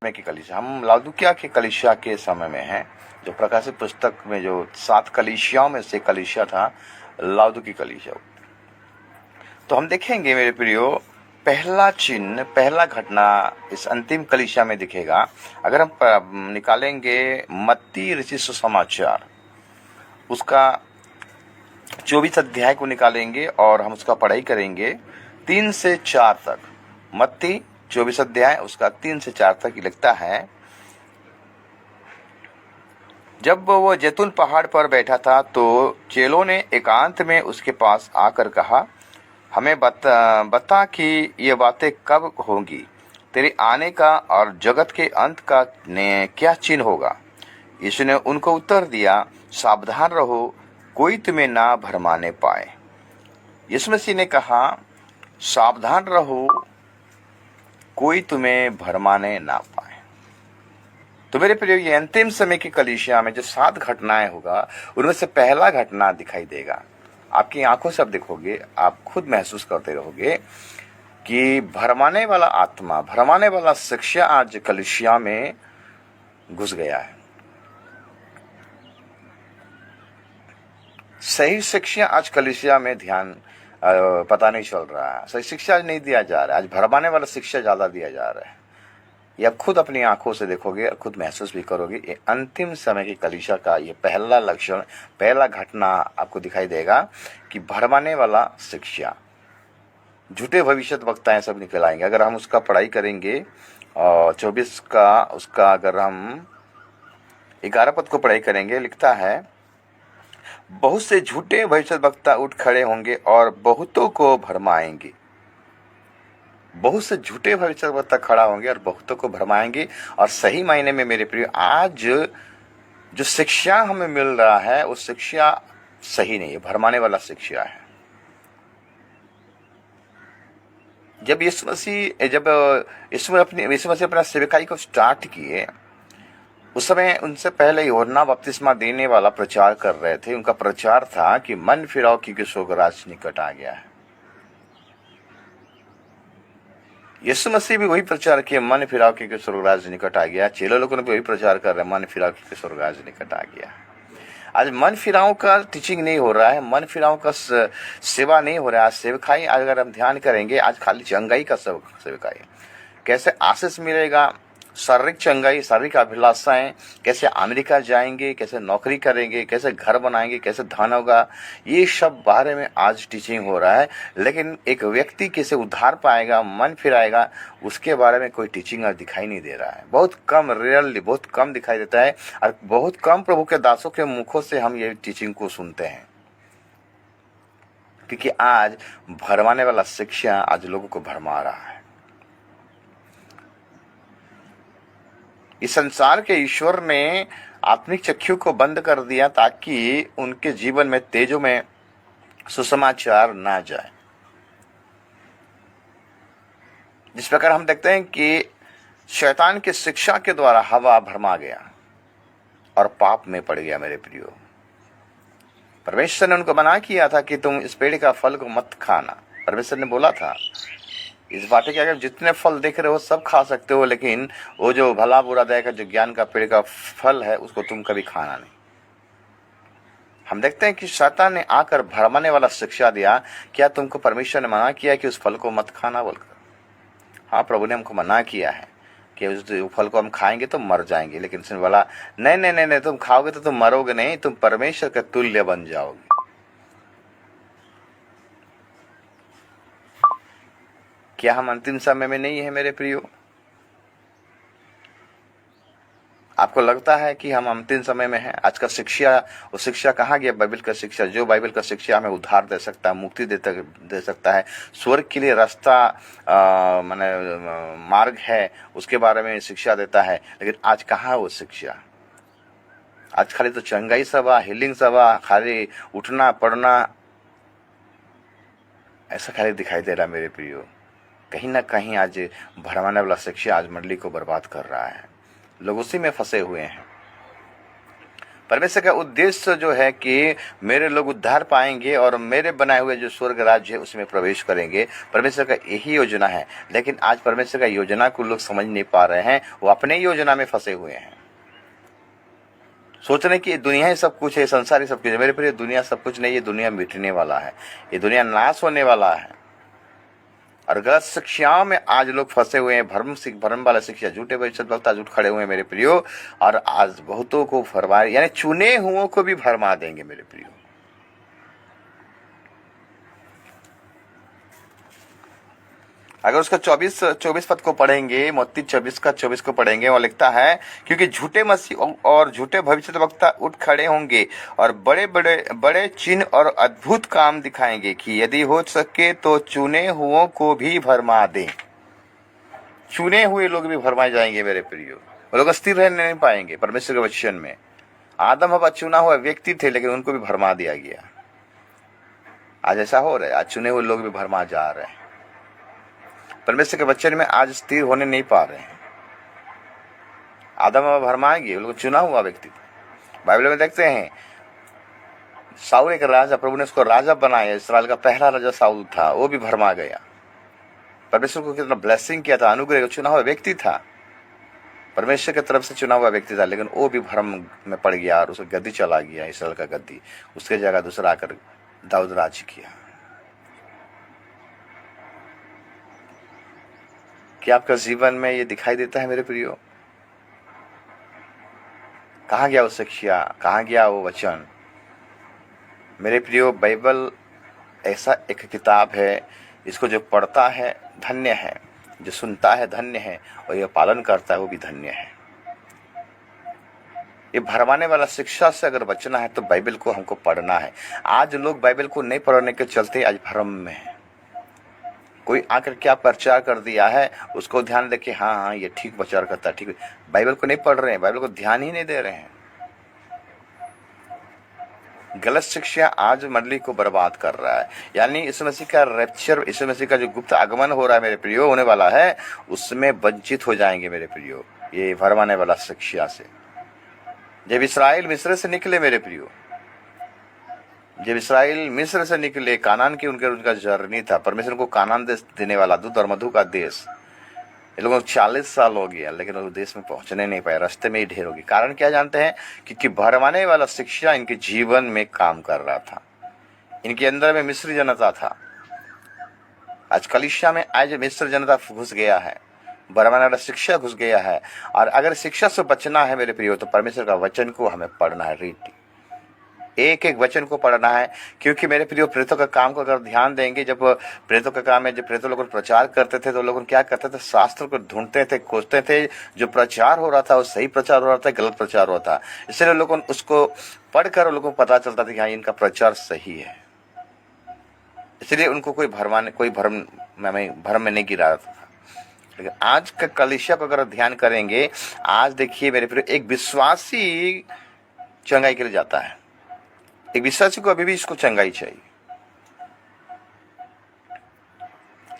समय की कलीसिया, हम लाउदुकिया के कलीसिया के समय में हैं। जो प्रकाशित पुस्तक में जो 7 कलीसियाओं में से कलीसिया था लाउदुकी कलीसिया। तो हम देखेंगे मेरे प्रियो, पहला चिन्ह, पहला घटना इस अंतिम कलीसिया में दिखेगा। अगर हम निकालेंगे मत्ती ऋषि सुसमाचार, उसका 24 अध्याय को निकालेंगे और हम उसका पढ़ाई करेंगे 3 से 4 तक। मत्ती 24 अध्याय उसका 3 से 4 तक लिखता है, जब वो जैतून पहाड़ पर बैठा था तो चेलों ने एकांत में उसके पास आकर कहा, हमें बता कि ये बातें कब होंगी, तेरे आने का और जगत के अंत का क्या चिन्ह होगा। यीशु ने उनको उत्तर दिया, सावधान रहो, कोई तुम्हें ना भरमाने पाए। यीशु मसीह ने कहा, सावधान रहो, कोई तुम्हें भरमाने ना पाए। तो मेरे प्रिय, ये अंतिम समय की कलीसिया में जो 7 घटनाएं होगा, उनमें से पहला घटना दिखाई देगा। आपकी आंखों से आप देखोगे, आप खुद महसूस करते रहोगे कि भरमाने वाला आत्मा, भरमाने वाला शिक्षा आज कलीसिया में घुस गया है। सही शिक्षा आज कलीसिया में पता नहीं चल रहा है, सही शिक्षा नहीं दिया जा रहा है। आज भरमाने वाला शिक्षा ज्यादा दिया जा रहा है। ये आप खुद अपनी आंखों से देखोगे और खुद महसूस भी करोगे। ये अंतिम समय की कलीसिया का ये पहला लक्षण, पहला घटना आपको दिखाई देगा कि भरमाने वाला शिक्षा, झूठे भविष्यद्वक्ताएं सब निकल आएंगे। अगर हम उसका पढ़ाई करेंगे 24 का, उसका अगर हम 11 पद को पढ़ाई करेंगे, लिखता है, बहुत से झूठे भविष्यद्वक्ता उठ खड़े होंगे और बहुतों को भरमाएंगे। बहुत से झूठे भविष्यद्वक्ता खड़ा होंगे और बहुतों को भरमाएंगे। और सही मायने में मेरे प्रिय, आज जो शिक्षा हमें मिल रहा है वो शिक्षा सही नहीं है, भरमाने वाला शिक्षा है। जब यीशु मसीह अपना सेवकाई को स्टार्ट किए, उस समय उनसे पहले यूहन्ना बपतिस्मा देने वाला प्रचार कर रहे थे। उनका प्रचार था कि मन फिराओ क्योंकि स्वर्गराज निकट आ गया है। यीशु मसीह भी वही प्रचार किया, मन फिराओ क्योंकि स्वर्गराज निकट आ गया। चेले लोगों ने भी वही प्रचार कर रहे हैं, मन फिराओ क्योंकि स्वर्गराज निकट आ गया। आज मन फिराओ का टीचिंग नहीं हो रहा है, मन फिराओ का सेवा नहीं हो रहा है। सेवकाई अगर हम ध्यान करेंगे, आज खाली चंगाई का सेवकाई। कैसे आशीष मिलेगा, शारीरिक चंगाई, शारीरिक अभिलाषाएं, कैसे अमेरिका जाएंगे, कैसे नौकरी करेंगे, कैसे घर बनाएंगे, कैसे धन होगा, ये सब बारे में आज टीचिंग हो रहा है। लेकिन एक व्यक्ति कैसे उद्धार पाएगा, मन फिराएगा, उसके बारे में कोई टीचिंग आज दिखाई नहीं दे रहा है। बहुत कम, रेयरली, बहुत कम दिखाई देता है। और बहुत कम प्रभु के दासों के मुखों से हम ये टीचिंग को सुनते हैं, क्योंकि आज भरमाने वाला शिक्षा आज लोगों को भरमा रहा है। इस संसार के ईश्वर ने आत्मिक चक्षु को बंद कर दिया ताकि उनके जीवन में तेजों में सुसमाचार ना जाए। जिस प्रकार हम देखते हैं कि शैतान की शिक्षा के द्वारा हवा भरमा गया और पाप में पड़ गया। मेरे प्रियो, परमेश्वर ने उनको मना किया था कि तुम इस पेड़ का फल को मत खाना। परमेश्वर ने बोला था, इस बाटे के अगर जितने फल देख रहे हो सब खा सकते हो, लेकिन वो जो भला बुरा दया का, जो ज्ञान का पेड़ का फल है, उसको तुम कभी खाना नहीं। हम देखते हैं कि शैतान ने आकर भरमाने वाला शिक्षा दिया। क्या तुमको परमेश्वर ने मना किया कि उस फल को मत खाना बोलकर? हाँ, प्रभु ने हमको मना किया है कि उस फल को हम खाएंगे तो मर जाएंगे। लेकिन उसने बोला, नहीं नहीं नहीं नहीं, तुम खाओगे तो तुम मरोगे नहीं, तुम परमेश्वर के तुल्य बन जाओगे। क्या हम अंतिम समय में नहीं है मेरे प्रियो? आपको लगता है कि हम अंतिम समय में हैं? आज का शिक्षा, वो शिक्षा कहाँ गया? बाइबल का शिक्षा, जो बाइबल का शिक्षा हमें उद्धार दे सकता है, मुक्ति दे सकता है, स्वर्ग के लिए रास्ता माने मार्ग है, उसके बारे में शिक्षा देता है। लेकिन आज कहाँ है वो शिक्षा? आज खाली तो चंगाई सभा, हीलिंग सभा, खाली उठना पढ़ना, ऐसा खाली दिखाई दे रहा। मेरे प्रियो, कहीं ना कहीं आज भरमाने वाला शिक्षा आज मंडली को बर्बाद कर रहा है। लोग उसी में फंसे हुए हैं। परमेश्वर का उद्देश्य जो है कि मेरे लोग उद्धार पाएंगे और मेरे बनाए हुए जो स्वर्ग राज्य है उसमें प्रवेश करेंगे। परमेश्वर का यही योजना है। लेकिन आज परमेश्वर का योजना को लोग समझ नहीं पा रहे हैं, वो अपने योजना में फंसे हुए हैं। सोच रहे कि दुनिया ही सब कुछ है, संसार ही सब कुछ है। मेरे प्रिय, दुनिया सब कुछ नहीं, ये दुनिया मिटने वाला है, ये दुनिया नाश होने वाला है। और गलत शिक्षाओं में आज लोग फंसे हुए हैं। भ्रम वाला शिक्षा, झूठे भविष्यद्वक्ता झूठ खड़े हुए हैं मेरे प्रियो। और आज बहुतों को भरमा, यानी चुने हुओं को भी भरमा देंगे मेरे प्रियो। अगर उसका 24 पद को पढ़ेंगे, मत्ती 24 का 24 को पढ़ेंगे, वो लिखता है, क्योंकि झूठे मसीह और झूठे भविष्यद्वक्ता उठ खड़े होंगे और बड़े बड़े बड़े चिन्ह और अद्भुत काम दिखाएंगे कि यदि हो सके तो चुने हुओं को भी भरमा दें। चुने हुए लोग भी भरमाए जाएंगे मेरे प्रियो। वो लोग स्थिर रह नहीं पाएंगे परमेश्वर के वचन में। आदम हवा चुना हुआ व्यक्ति थे, लेकिन उनको भी भरमा दिया गया। आज ऐसा हो रहा है, आज चुने हुए लोग भी भरमा जा रहे हैं। परमेश्वर के वचन में आज स्थिर होने नहीं पा रहे हैं। आदम हवा भरमाएंगे, वो लोग चुना हुआ व्यक्ति। बाइबल में देखते हैं, साउल एक राजा, प्रभु ने उसको राजा बनाया। इस्राएल का पहला राजा साउल था, वो भी भरमा गया। परमेश्वर को कितना ब्लेसिंग किया था, अनुग्रह, चुना हुआ व्यक्ति था, परमेश्वर की तरफ से चुना हुआ व्यक्ति था, लेकिन वो भी भ्रम में पड़ गया और उसका गद्दी चला गया, इस्राएल का गद्दी। उसके जगह दूसरा आकर दाऊद राज किया। क्या आपका जीवन में ये दिखाई देता है मेरे प्रियो? कहाँ गया वो शिक्षा, कहाँ गया वो वचन? मेरे प्रियो, बाइबल ऐसा एक किताब है, इसको जो पढ़ता है धन्य है, जो सुनता है धन्य है, और ये पालन करता है वो भी धन्य है। ये भरमाने वाला शिक्षा से अगर बचना है तो बाइबल को हमको पढ़ना है। आज लोग बाइबल को नहीं पढ़ने के चलते आज भ्रम में है। कोई आकर क्या प्रचार कर दिया है, उसको ध्यान दे के हाँ ये ठीक प्रचार करता है, ठीक। बाइबल को नहीं पढ़ रहे हैं, बाइबल को ध्यान ही नहीं दे रहे हैं। गलत शिक्षा आज मंडली को बर्बाद कर रहा है। यानी यीशु मसीह का रैप्चर, यीशु मसीह का जो गुप्त आगमन हो रहा है मेरे प्रियो, होने वाला है, उसमें वंचित हो जाएंगे मेरे प्रियो, ये भरमाने वाला शिक्षा से। जब इस्राएल मिस्र से निकले मेरे प्रियो, जब इस्राएल मिस्र से निकले, कानान की उनका जर्नी था। परमेश्वर को कानान देश देने वाला, दूध और मधु का देश। ये लोगों को 40 साल हो गया, लेकिन उस देश में पहुंचने नहीं पाए, रास्ते में ही ढेर होगी। कारण क्या जानते हैं? क्योंकि भरमाने वाला शिक्षा इनके जीवन में काम कर रहा था। इनके अंदर में मिस्र जनता था। आज कलीसिया में आज मिस्र जनता घुस गया है, भरमाने वाला शिक्षा घुस गया है। और अगर शिक्षा से बचना है मेरे प्रियो, तो परमेश्वर का वचन को हमें पढ़ना है, रीड, एक एक वचन को पढ़ना है। क्योंकि मेरे प्रियो, प्रेतों का काम को अगर ध्यान देंगे, जब प्रेतों का काम है, जब प्रेतों लोग प्रचार करते थे तो लोग क्या करते थे? शास्त्र को ढूंढते थे, खोजते थे। जो प्रचार हो रहा था वो सही प्रचार हो रहा था, गलत प्रचार हो रहा था। इसलिए लोगों उसको पढ़कर लोगों को पता चलता था कि हाँ इनका प्रचार सही है। इसलिए उनको कोई भ्रम में नहीं गिरा था। लेकिन आज का कलीसिया को अगर ध्यान करेंगे, आज देखिए मेरे प्रियो, एक विश्वासी चंगाई के लिए जाता है। एक विश्वासी को अभी भी इसको चंगाई चाहिए।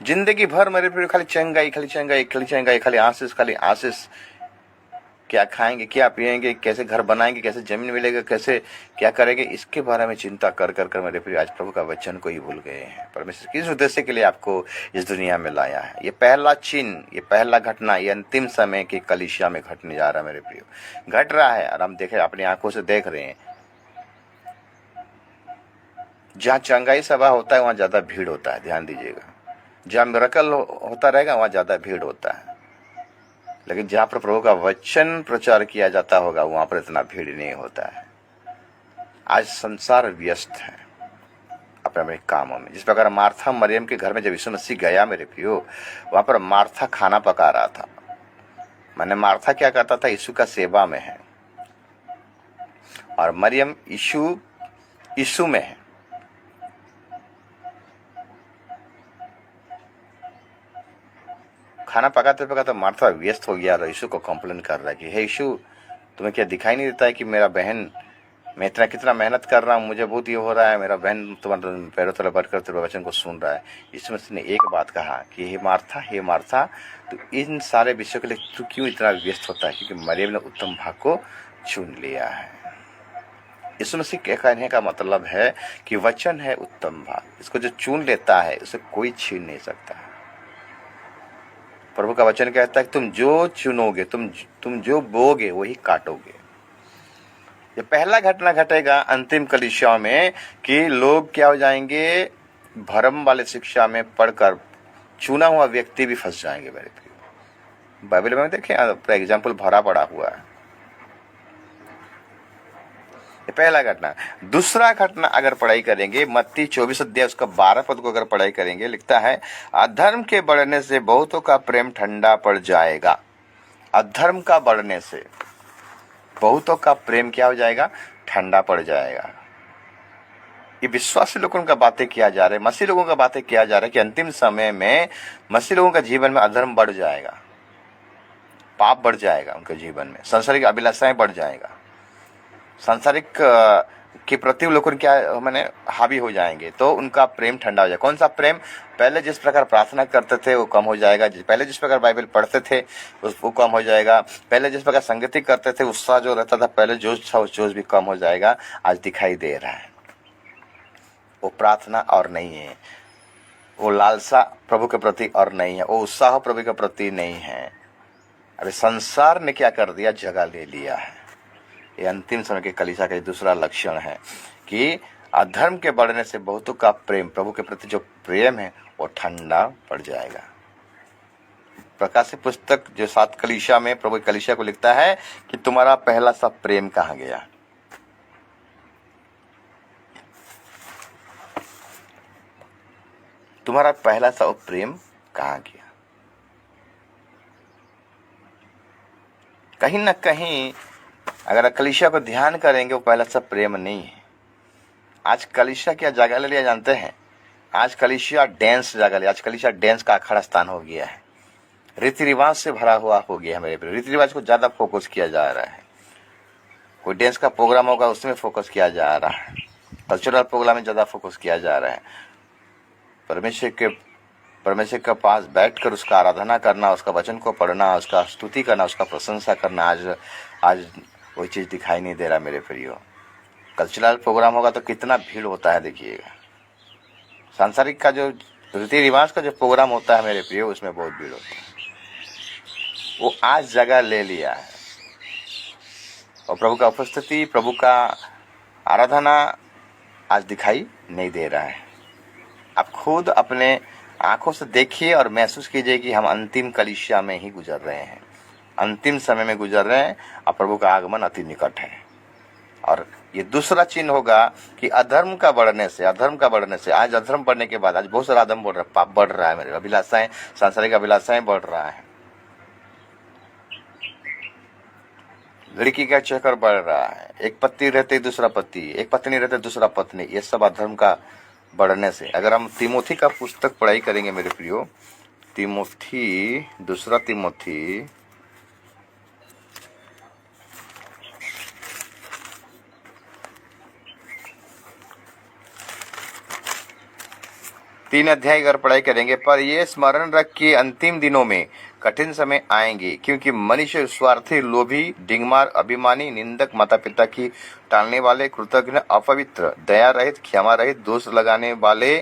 जिंदगी भर मेरे प्रिय खाली चंगाई, खाली चंगाई, खाली चंगाई, खाली आशीष, खाली आशीष। क्या खाएंगे, क्या पिएंगे, कैसे घर बनाएंगे, कैसे जमीन मिलेगा, कैसे क्या करेंगे, इसके बारे में चिंता कर कर कर मेरे प्रिय आज प्रभु का वचन को ही भूल गए हैं। परमेश्वर किस उद्देश्य के लिए आपको इस दुनिया में लाया है? ये पहला चिन्ह, ये पहला घटना, ये अंतिम समय की कलीसिया में घटने जा रहा है मेरे प्रिय, घट रहा है। और हम देख, अपनी आंखों से देख रहे हैं। जहाँ चंगाई सभा होता है वहाँ ज्यादा भीड़ होता है, ध्यान दीजिएगा। जहाँ मिरेकल होता रहेगा वहाँ ज्यादा भीड़ होता है। लेकिन जहाँ पर प्रभु का वचन प्रचार किया जाता होगा वहाँ पर इतना भीड़ नहीं होता है। आज संसार व्यस्त है अपने अपने कामों में। जिस प्रकार मार्था मरियम के घर में जब यीशु मसीह गया मेरे प्रियो, वहाँ पर मार्था खाना पका रहा था। मैंने मार्था क्या करता था? यीशु का सेवा में है, और मरियम यीशु में है। खाना पकाते पकाते मार्था व्यस्त हो गया और यीशु को कंप्लेन कर रहा है कि हे यीशु, तुम्हें क्या दिखाई नहीं देता है कि मेरा बहन, मैं कितना मेहनत कर रहा हूँ, मुझे बहुत ये हो रहा है, मेरा बहन तुम्हारे पैरों तले बैठकर तेरे वचन को सुन रहा है। यीशु मसीह ने एक बात कहा कि हे मार्था, तो इन सारे विषयों के लिए तू क्यों इतना व्यस्त होता है? क्योंकि मरियम ने उत्तम भाग को चुन लिया है। यीशु मसीह के कहने का मतलब है कि वचन है उत्तम भाग, इसको जो चुन लेता है उसे कोई छीन नहीं सकता। प्रभु का वचन कहता है कि तुम जो चुनोगे, तुम जो बोगे वही काटोगे। ये पहला घटना घटेगा अंतिम कलीसियाओं में कि लोग क्या हो जाएंगे, भरम वाले शिक्षा में पढ़कर चुना हुआ व्यक्ति भी फंस जाएंगे। मेरे प्रिय, बाइबल में देखें फॉर एग्जाम्पल भरा पड़ा हुआ है। ये पहला घटना। दूसरा घटना अगर पढ़ाई करेंगे मत्ती 24 अध्याय उसका 12 पद को अगर पढ़ाई करेंगे, लिखता है अधर्म के बढ़ने से बहुतों का प्रेम ठंडा पड़ जाएगा। अधर्म का बढ़ने से बहुतों का प्रेम क्या हो जाएगा, ठंडा पड़ जाएगा। ये विश्वासी लोगों का बातें किया जा रहा है, मसीह लोगों का बातें किया जा रहा है कि अंतिम समय में मसीह लोगों का जीवन में अधर्म बढ़ जाएगा, पाप बढ़ जाएगा उनके जीवन में, सांसारिक अभिलाषाएं बढ़ जाएगा, सांसारिक के प्रति लोग क्या मैंने हावी हो जाएंगे, तो उनका प्रेम ठंडा हो जाएगा। कौन सा प्रेम? पहले जिस प्रकार प्रार्थना करते थे वो कम हो जाएगा, पहले जिस प्रकार बाइबल पढ़ते थे वो कम हो जाएगा, पहले जिस प्रकार संगति करते थे उत्साह जो रहता था पहले जोश था, उस जोश भी कम हो जाएगा। आज दिखाई दे रहा है वो प्रार्थना और नहीं है, वो लालसा प्रभु के प्रति और नहीं है, वो उत्साह प्रभु के प्रति नहीं है। अरे संसार ने क्या कर दिया, जगह ले लिया है। ये अंतिम समय के कलीसिया का दूसरा लक्षण है कि अधर्म के बढ़ने से बहुतों का प्रेम, प्रभु के प्रति जो प्रेम है वो ठंडा पड़ जाएगा। प्रकाशित पुस्तक जो 7 कलीसिया में प्रभु कलीसिया को लिखता है कि तुम्हारा पहला सा प्रेम कहाँ गया। तुम्हारा पहला सा प्रेम कहाँ गया। कहीं ना कहीं अगर कलीसिया को ध्यान करेंगे वो पहला सा प्रेम नहीं है। आज कलीसिया क्या जगह ले लिया जानते हैं? आज कलीसिया डांस जगह ले, आज कलीसिया डांस का अखाड़ा स्थान हो गया है, रीति रिवाज से भरा हुआ हो गया है। मेरे रीति रिवाज को ज्यादा फोकस किया जा रहा है। कोई डांस का प्रोग्राम होगा उसमें फोकस किया जा रहा है, कल्चरल प्रोग्राम में ज्यादा फोकस किया जा रहा है। परमेश्वर के पास बैठकर उसका आराधना करना, उसका वचन को पढ़ना, उसका स्तुति करना, उसका प्रशंसा करना, आज वही चीज दिखाई नहीं दे रहा मेरे प्रियो। कल्चरल प्रोग्राम होगा तो कितना भीड़ होता है देखिएगा। सांसारिक का जो रीति रिवाज का जो प्रोग्राम होता है मेरे प्रियो उसमें बहुत भीड़ होता है। वो आज जगह ले लिया है और प्रभु का उपस्थिति, प्रभु का आराधना आज दिखाई नहीं दे रहा है। आप खुद अपने आंखों से देखिए और महसूस कीजिए कि हम अंतिम कलीसिया में ही गुजर रहे हैं, अंतिम समय में गुजर रहे हैं और प्रभु का आगमन अति निकट है। और ये दूसरा चिन्ह होगा कि अधर्म का बढ़ने से आज अधर्म बढ़ने के बाद आज बहुत सारा अधर्म बढ़ रहा है, पाप बढ़ रहा है, मेरे अभिलाषाएं, सांसारिक अभिलाषाएं बढ़ रहा है, लड़की का चक्कर बढ़ रहा है, एक पति रहते दूसरा पति, एक पत्नी रहते दूसरा पत्नी, ये सब अधर्म का बढ़ने से। अगर हम तीमोथी का पुस्तक पढ़ाई करेंगे मेरे प्रियो, दूसरा तीमोथी 3 अध्याय अगर पढ़ाई करेंगे, पर ये स्मरण रख कि अंतिम दिनों में कठिन समय आएंगे, क्योंकि मनुष्य स्वार्थी, लोभी, डिंगमार, अभिमानी, निंदक, माता पिता की टालने वाले, कृतज्ञ, अपवित्र, दया रहित, क्षमा रहित, दोष लगाने वाले,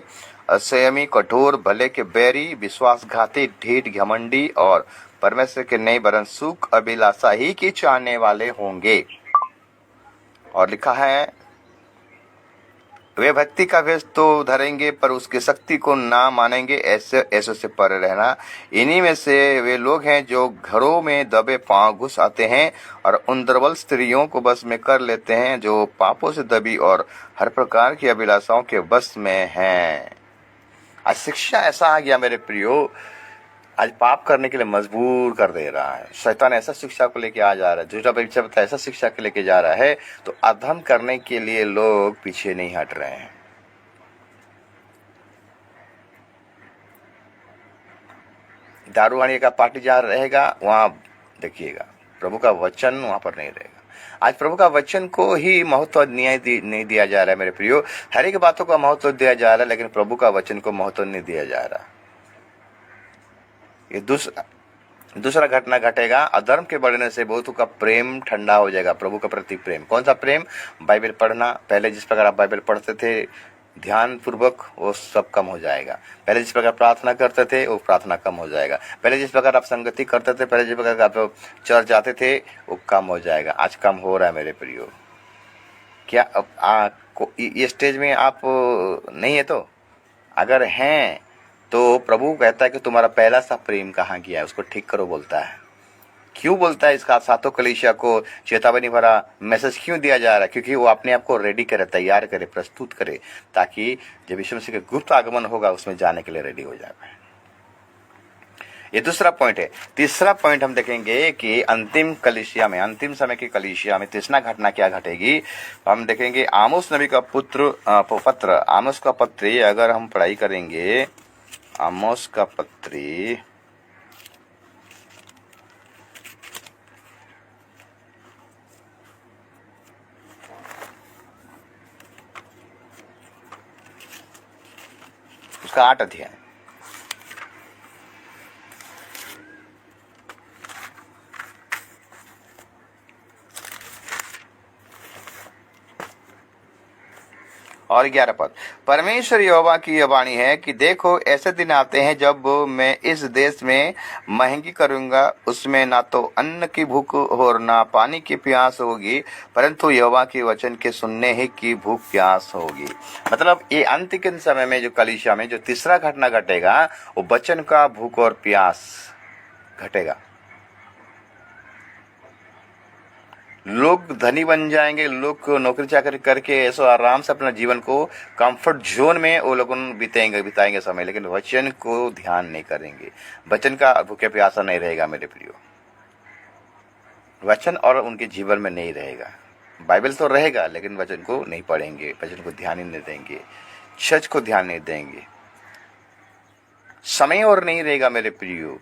असंयमी, कठोर, भले के बैरी, विश्वासघाती, ढीठ, घमंडी और परमेश्वर के नहीं वरन सुख अभिलाषा ही की चाहने वाले होंगे। और लिखा है वे भक्ति का वेश तो धरेंगे पर उसकी शक्ति को ना मानेंगे, ऐसे से परे रहना। इन्हीं में से वे लोग हैं जो घरों में दबे पांव घुस आते हैं और उन दुर्बल स्त्रियों को बस में कर लेते हैं जो पापों से दबी और हर प्रकार की अभिलाषाओं के बस में हैं। आज शिक्षा ऐसा आ गया मेरे प्रियो, आज पाप करने के लिए मजबूर कर दे रहा है। शैतान ऐसा शिक्षा को लेके आ जा रहा है, झूठा परीक्षा बता ऐसा शिक्षा को लेके जा रहा है, तो अधर्म करने के लिए लोग पीछे नहीं हट रहे हैं। दारूहानी का पार्टी जहाँ रहेगा वहां देखिएगा प्रभु का वचन वहां पर नहीं रहेगा। आज प्रभु का वचन को ही महत्व नहीं दिया जा रहा है मेरे प्रियो। हर एक बातों का महत्व दिया जा रहा है लेकिन प्रभु का वचन को महत्व नहीं दिया जा रहा। ये दूसरा दूसरा घटना घटेगा, अधर्म के बढ़ने से बहुतों का प्रेम ठंडा हो जाएगा, प्रभु के प्रति प्रेम। कौन सा प्रेम? बाइबल पढ़ना। पहले जिस प्रकार आप बाइबल पढ़ते थे ध्यान पूर्वक, वो सब कम हो जाएगा। पहले जिस प्रकार प्रार्थना करते थे वो प्रार्थना कम हो जाएगा। पहले जिस प्रकार आप संगति करते थे, पहले जिस प्रकार आप चर्च जाते थे, वो कम हो जाएगा। आज कम हो रहा है मेरे प्रियो। क्या अब ये स्टेज में आप नहीं है? तो अगर हैं तो प्रभु कहता है कि तुम्हारा पहला सा प्रेम कहाँ गया है, उसको ठीक करो बोलता है। क्यों बोलता है? इसका सातों कलीसिया को चेतावनी भरा मैसेज क्यों दिया जा रहा है? क्योंकि वो अपने आप को रेडी करे, तैयार करे, प्रस्तुत करे, ताकि जब यीशु मसीह का गुप्त आगमन होगा उसमें जाने के लिए रेडी हो जाए। ये दूसरा पॉइंट है। तीसरा पॉइंट हम देखेंगे कि अंतिम कलीसिया में, अंतिम समय की कलीसिया में तीसरा घटना क्या घटेगी। हम देखेंगे आमोस नबी का पत्र, आमोस का पत्री अगर हम पढ़ाई करेंगे, आमोस का पत्री उसका 8 अध्याय। और 11 पद, परमेश्वर यहोवा की यह वाणी है कि देखो ऐसे दिन आते हैं जब मैं इस देश में महंगी करूंगा, उसमें ना तो अन्न की भूख और ना पानी की प्यास होगी, परंतु यहोवा के वचन के सुनने ही की भूख प्यास होगी। मतलब ये अंत के समय में जो कलीसिया में जो तीसरा घटना घटेगा, वो वचन का भूख और प्यास घटेगा। लोग धनी बन जाएंगे, लोग नौकरी चाकरी करके ऐसा आराम से अपना जीवन को कंफर्ट जोन में वो लोग बिताएंगे समय, लेकिन वचन को ध्यान नहीं करेंगे। वचन का भूखे प्यासा नहीं रहेगा मेरे प्रियो। वचन और उनके जीवन में नहीं रहेगा। बाइबल तो रहेगा लेकिन वचन को नहीं पढ़ेंगे, वचन को ध्यान ही नहीं देंगे, सच को ध्यान नहीं देंगे, समय और नहीं रहेगा मेरे प्रियो।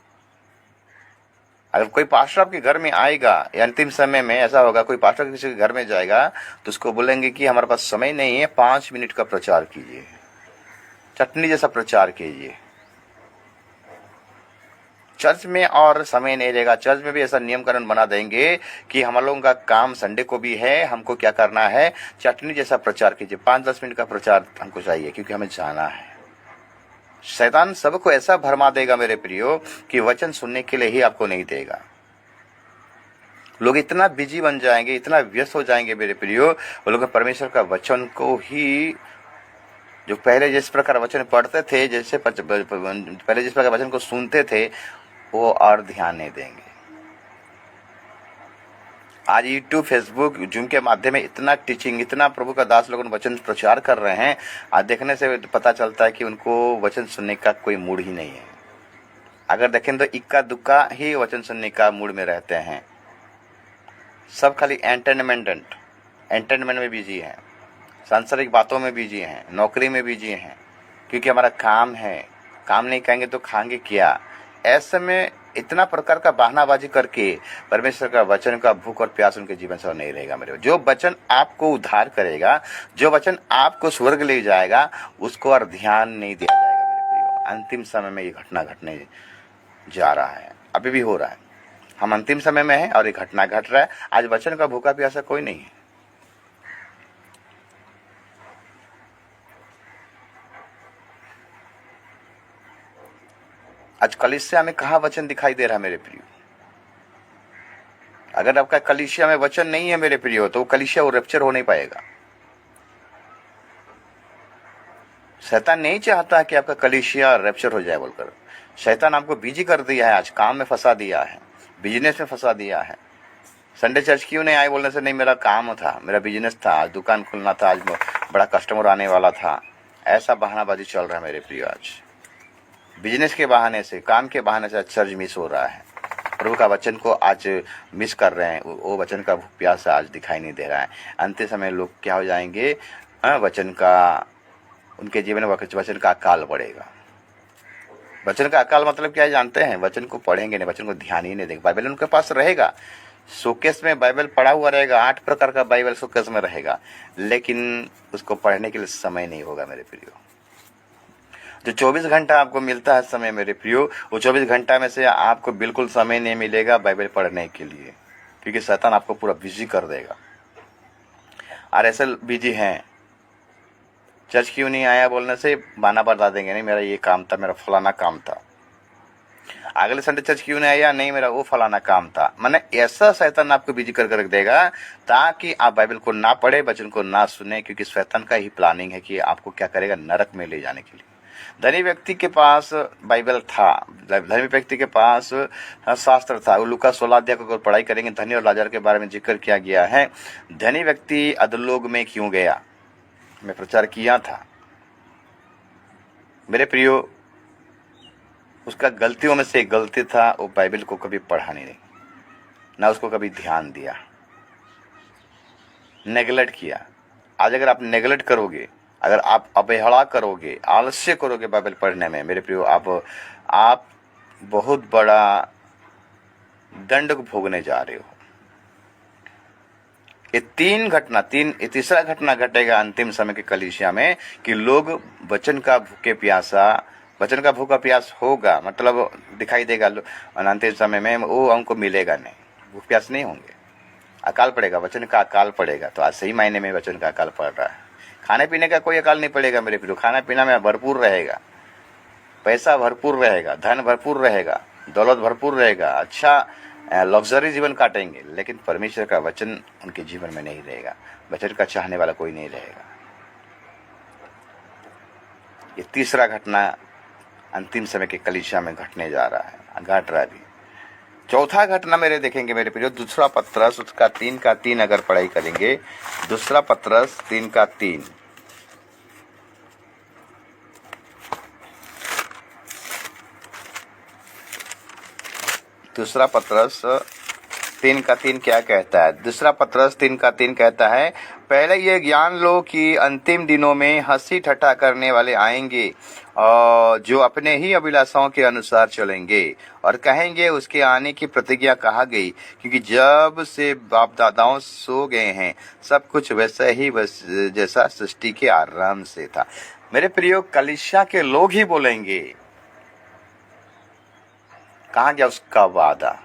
अगर कोई पास्टर आपके घर में आएगा या अंतिम समय में ऐसा होगा, कोई पास्टर किसी के घर में जाएगा तो उसको बोलेंगे कि हमारे पास समय नहीं है, 5 मिनट का प्रचार कीजिए, चटनी जैसा प्रचार कीजिए। चर्च में और समय नहीं रहेगा। चर्च में भी ऐसा नियम कानून बना देंगे कि हम लोगों का काम संडे को भी है, हमको क्या करना है, चटनी जैसा प्रचार कीजिए। 5-10 मिनट का प्रचार हमको चाहिए क्योंकि हमें जाना है। शैतान सबको ऐसा भरमा देगा मेरे प्रियो कि वचन सुनने के लिए ही आपको नहीं देगा। लोग इतना बिजी बन जाएंगे, इतना व्यस्त हो जाएंगे मेरे प्रियो, वो लोग परमेश्वर का वचन को ही, जो पहले जिस प्रकार वचन पढ़ते थे, जैसे पहले जिस प्रकार वचन को सुनते थे, वो और ध्यान नहीं देंगे। आज यूट्यूब, फेसबुक, जूम के माध्यम में इतना टीचिंग, इतना प्रभु का दास लोगों वचन प्रचार कर रहे हैं, आज देखने से पता चलता है कि उनको वचन सुनने का कोई मूड ही नहीं है। अगर देखें तो इक्का दुक्का ही वचन सुनने का मूड में रहते हैं। सब खाली एंटरटेनमेंट में बिजी हैं, सांसारिक बातों में बिजी हैं, नौकरी में बिजी हैं, क्योंकि हमारा काम है, काम नहीं करेंगे तो खाएंगे क्या। ऐसे में इतना प्रकार का बहानाबाजी करके परमेश्वर का वचन का भूख और प्यास उनके जीवन से नहीं रहेगा मेरे। जो वचन आपको उद्धार करेगा, जो वचन आपको स्वर्ग ले जाएगा, उसको और ध्यान नहीं दिया जाएगा मेरे प्रियो। अंतिम समय में ये घटना घटने जा रहा है, अभी भी हो रहा है। हम अंतिम समय में हैं और ये घटना घट रहा है। आज वचन का भूखा प्यासा कोई नहीं है। आज कलीसिया में कहाँ वचन दिखाई दे रहा है मेरे प्रियो? अगर आपका कलीसिया में वचन नहीं है मेरे प्रियो, तो वो कलीसिया वो रैप्चर हो नहीं पाएगा। शैतान नहीं चाहता कि आपका कलीसिया रैप्चर हो जाए बोलकर। शैतान आपको बिजी कर दिया है, आज काम में फंसा दिया है, बिजनेस में फंसा दिया है। संडे चर्च क्यों नहीं आए बोलने से, नहीं मेरा काम था, मेरा बिजनेस था, आज दुकान खुलना था, आज बड़ा कस्टमर आने वाला था। ऐसा बहानाबाजी चल रहा है मेरे प्रियो। आज बिजनेस के बहाने से, काम के बहाने से चर्च मिस हो रहा है। प्रभु का वचन को आज मिस कर रहे हैं। वो वचन का प्यास आज दिखाई नहीं दे रहा है। अंतिम समय लोग क्या हो जाएंगे, वचन का, उनके जीवन में वचन का अकाल पड़ेगा। वचन का अकाल मतलब क्या है जानते हैं? वचन को पढ़ेंगे नहीं, वचन को ध्यान ही नहीं देंगे। बाइबल उनके पास रहेगा, शोकेस में बाइबल पढ़ा हुआ रहेगा, 8 प्रकार का बाइबल शोकेस में रहेगा, लेकिन उसको पढ़ने के लिए समय नहीं होगा मेरे प्रियो। जो 24 घंटा आपको मिलता है समय मेरे प्रियो, वो 24 घंटा में से आपको बिल्कुल समय नहीं मिलेगा बाइबल पढ़ने के लिए, क्योंकि शैतान आपको पूरा बिजी कर देगा। और ऐसे बिजी हैं, चर्च क्यों नहीं आया बोलने से बहाना बता देंगे, नहीं मेरा ये काम था, मेरा फलाना काम था। अगले संडे चर्च क्यों नहीं आया, नहीं मेरा वो फलाना काम था। माने ऐसा शैतान आपको बिजी कर रख देगा ताकि आप बाइबल को ना पढ़े, वचन को ना सुने, क्योंकि शैतान का ही प्लानिंग है कि आपको क्या करेगा, नरक में ले जाने के लिए। धनी व्यक्ति के पास बाइबल था, धनी व्यक्ति के पास शास्त्र था। वो लूका 16 अध्याय को पढ़ाई करेंगे, धनी और लाजर के बारे में जिक्र किया गया है। धनी व्यक्ति अधोलोक में क्यों गया, मैं प्रचार किया था मेरे प्रियो। उसका गलतियों में से एक गलती था, वो बाइबल को कभी पढ़ा नहीं, ना उसको कभी ध्यान दिया, नेगलेक्ट किया। आज अगर आप नेगलेक्ट करोगे, अगर आप अवहेलना करोगे, आलस्य करोगे बाइबल पढ़ने में मेरे प्रियो, आप बहुत बड़ा दंड को भोगने जा रहे हो। ये तीसरा घटना घटेगा अंतिम समय के कलीसिया में कि लोग वचन का भूखा प्यास होगा, मतलब दिखाई देगा अंतिम समय में, वो हमको मिलेगा नहीं, भूख प्यास नहीं होंगे, अकाल पड़ेगा, वचन का अकाल पड़ेगा। तो आज सही मायने में वचन का अकाल पड़ रहा है। खाने पीने का कोई अकाल नहीं पड़ेगा मेरे प्रियो, खाना पीना में भरपूर रहेगा, पैसा भरपूर रहेगा, धन भरपूर रहेगा, दौलत भरपूर रहेगा, अच्छा लग्जरी जीवन काटेंगे, लेकिन परमेश्वर का वचन उनके जीवन में नहीं रहेगा, वचन का चाहने वाला कोई नहीं रहेगा। ये तीसरा घटना अंतिम समय के कलीसिया में घटने जा रहा है, घट रहा है भी। चौथा घटना मेरे देखेंगे मेरे प्रियो, दूसरा पत्रस उसका 3:3 अगर पढ़ाई करेंगे, दूसरा पत्रस 3:3। दूसरा पत्रस 3:3 क्या कहता है? दूसरा पत्रस 3:3 कहता है, पहले ये ज्ञान लो कि अंतिम दिनों में हंसी ठट्ठा करने वाले आएंगे और जो अपने ही अभिलाषाओं के अनुसार चलेंगे और कहेंगे उसके आने की प्रतिज्ञा कहा गई, क्योंकि जब से बाप दादाओं सो गए हैं सब कुछ वैसा ही जैसा सृष्टि के आरंभ से था। मेरे प्रियो, कलीसिया के लोग ही बोलेंगे, कहाँ गया उसका वादा?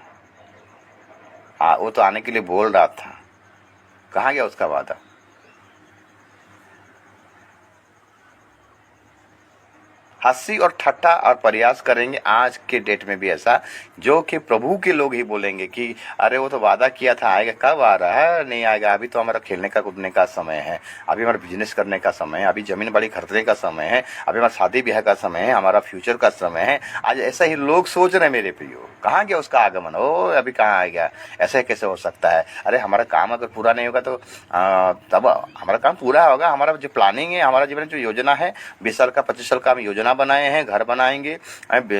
वो तो आने के लिए बोल रहा था, कहाँ गया उसका वादा? हंसी और ठट्ठा और प्रयास करेंगे आज के डेट में भी ऐसा, जो कि प्रभु के लोग ही बोलेंगे कि अरे वो तो वादा किया था आएगा, कब आ रहा है? नहीं आएगा, अभी तो हमारा खेलने का कूदने का समय है, अभी हमारा बिजनेस करने का समय है, अभी जमीन बाड़ी खरीदने का समय है, अभी हमारा शादी ब्याह का समय है, हमारा फ्यूचर का समय है। आज ऐसा ही लोग सोच रहे हैं मेरे प्रियो, कहाँ गया उसका आगमन? अभी कहाँ आ गया? ऐसा कैसे हो सकता है? अरे हमारा काम अगर पूरा नहीं होगा तो तब हमारा काम पूरा होगा। हमारा जो प्लानिंग है, हमारा जीवन जो योजना है, 20 साल का 25 साल का हम योजना बनाए हैं, घर बनाएंगे,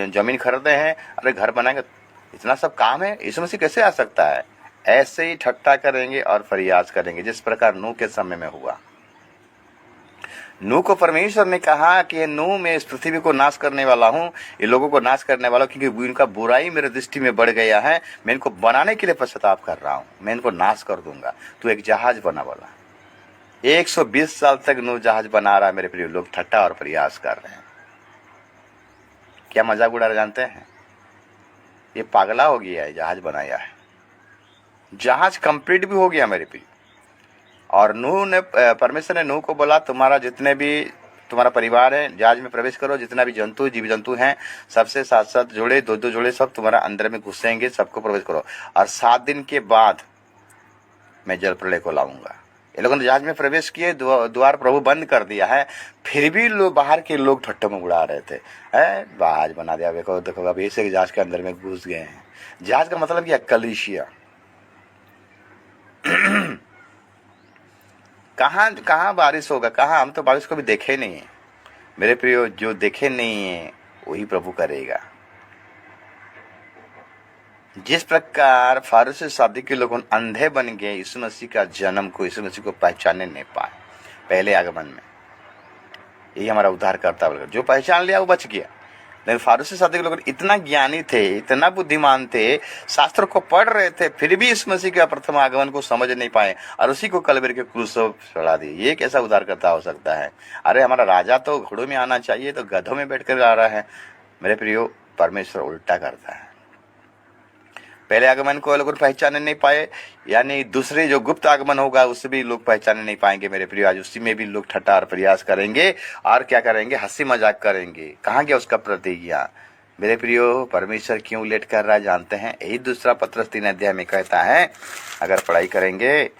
जमीन खरीदे हैं, अरे घर बनाएंगे, इतना सब काम है, इसमें से कैसे आ सकता है? ऐसे ही ठट्ठा करेंगे और प्रयास करेंगे, जिस प्रकार नूह के समय में हुआ। नूह को परमेश्वर ने कहा कि नूह, मैं इस पृथ्वी को नाश करने वाला हूँ, ये लोगों को नाश करने वाला हूँ, क्योंकि इनका बुराई मेरे दृष्टि में बढ़ गया है, मैं इनको बनाने के लिए पश्चाताप कर रहा हूँ, मैं इनको नाश कर दूंगा, तू एक जहाज बना वाला। 120 साल तक नूह जहाज बना रहा है मेरे प्रिय लोग, ठट्ठा और प्रयास कर रहे हैं। क्या मजाक उड़ा रहे जानते हैं? ये पागला हो गया है, जहाज बनाया है, जहाज कंप्लीट भी हो गया मेरे प्रिय। और नूह ने, परमेश्वर ने नूह को बोला, तुम्हारा जितने भी तुम्हारा परिवार है जहाज में प्रवेश करो, जितना भी जंतु जीव जंतु हैं सबसे 7-7 जोड़े 2-2 जोड़े सब तुम्हारा अंदर में घुसेंगे, सबको प्रवेश करो, और 7 दिन के बाद मैं जल प्रलय को लाऊंगा। ये लोगों ने जहाज में प्रवेश किए, द्वार प्रभु बंद कर दिया है, फिर भी लोग बाहर के लोग ठट्ठे में उड़ा रहे थे, जहाज बना दिया, देखो देखो अभी ऐसे जहाज के अंदर में घुस गए हैं। जहाज का मतलब क्या? कलीसिया। कहाँ बारिश होगा? कहाँ? हम तो बारिश को भी देखे नहीं है मेरे प्रियो, जो देखे नहीं है वही प्रभु करेगा। जिस प्रकार फारसी शादी के लोग अंधे बन गए यीशु मसीह का जन्म को, यीशु मसीह को पहचानने नहीं पाए पहले आगमन में, यही हमारा उद्धार करता है। जो पहचान लिया वो बच गया, लेकिन फारूसी सादी के लोग इतना ज्ञानी थे, इतना बुद्धिमान थे, शास्त्र को पढ़ रहे थे, फिर भी इस मसीह के प्रथम आगमन को समझ नहीं पाए और उसी को कलवरी के क्रूस पर चढ़ा दिए। ये कैसा उद्धारकर्ता हो सकता है? अरे हमारा राजा तो घोड़ों में आना चाहिए, तो गधों में बैठकर आ रहा है। मेरे प्रियो, परमेश्वर उल्टा करता है। पहले आगमन को लोग पहचाने नहीं पाए, यानी दूसरे जो गुप्त आगमन होगा उससे भी लोग पहचाने नहीं पाएंगे। मेरे प्रिय, आज उसी में भी लोग ठट्ठा और प्रयास करेंगे और क्या करेंगे, हंसी मजाक करेंगे। कहाँ गया उसका प्रतिज्ञा? मेरे प्रियो, परमेश्वर क्यों लेट कर रहा है जानते हैं? यही दूसरा पत्रस 3 अध्याय में कहता है। अगर पढ़ाई करेंगे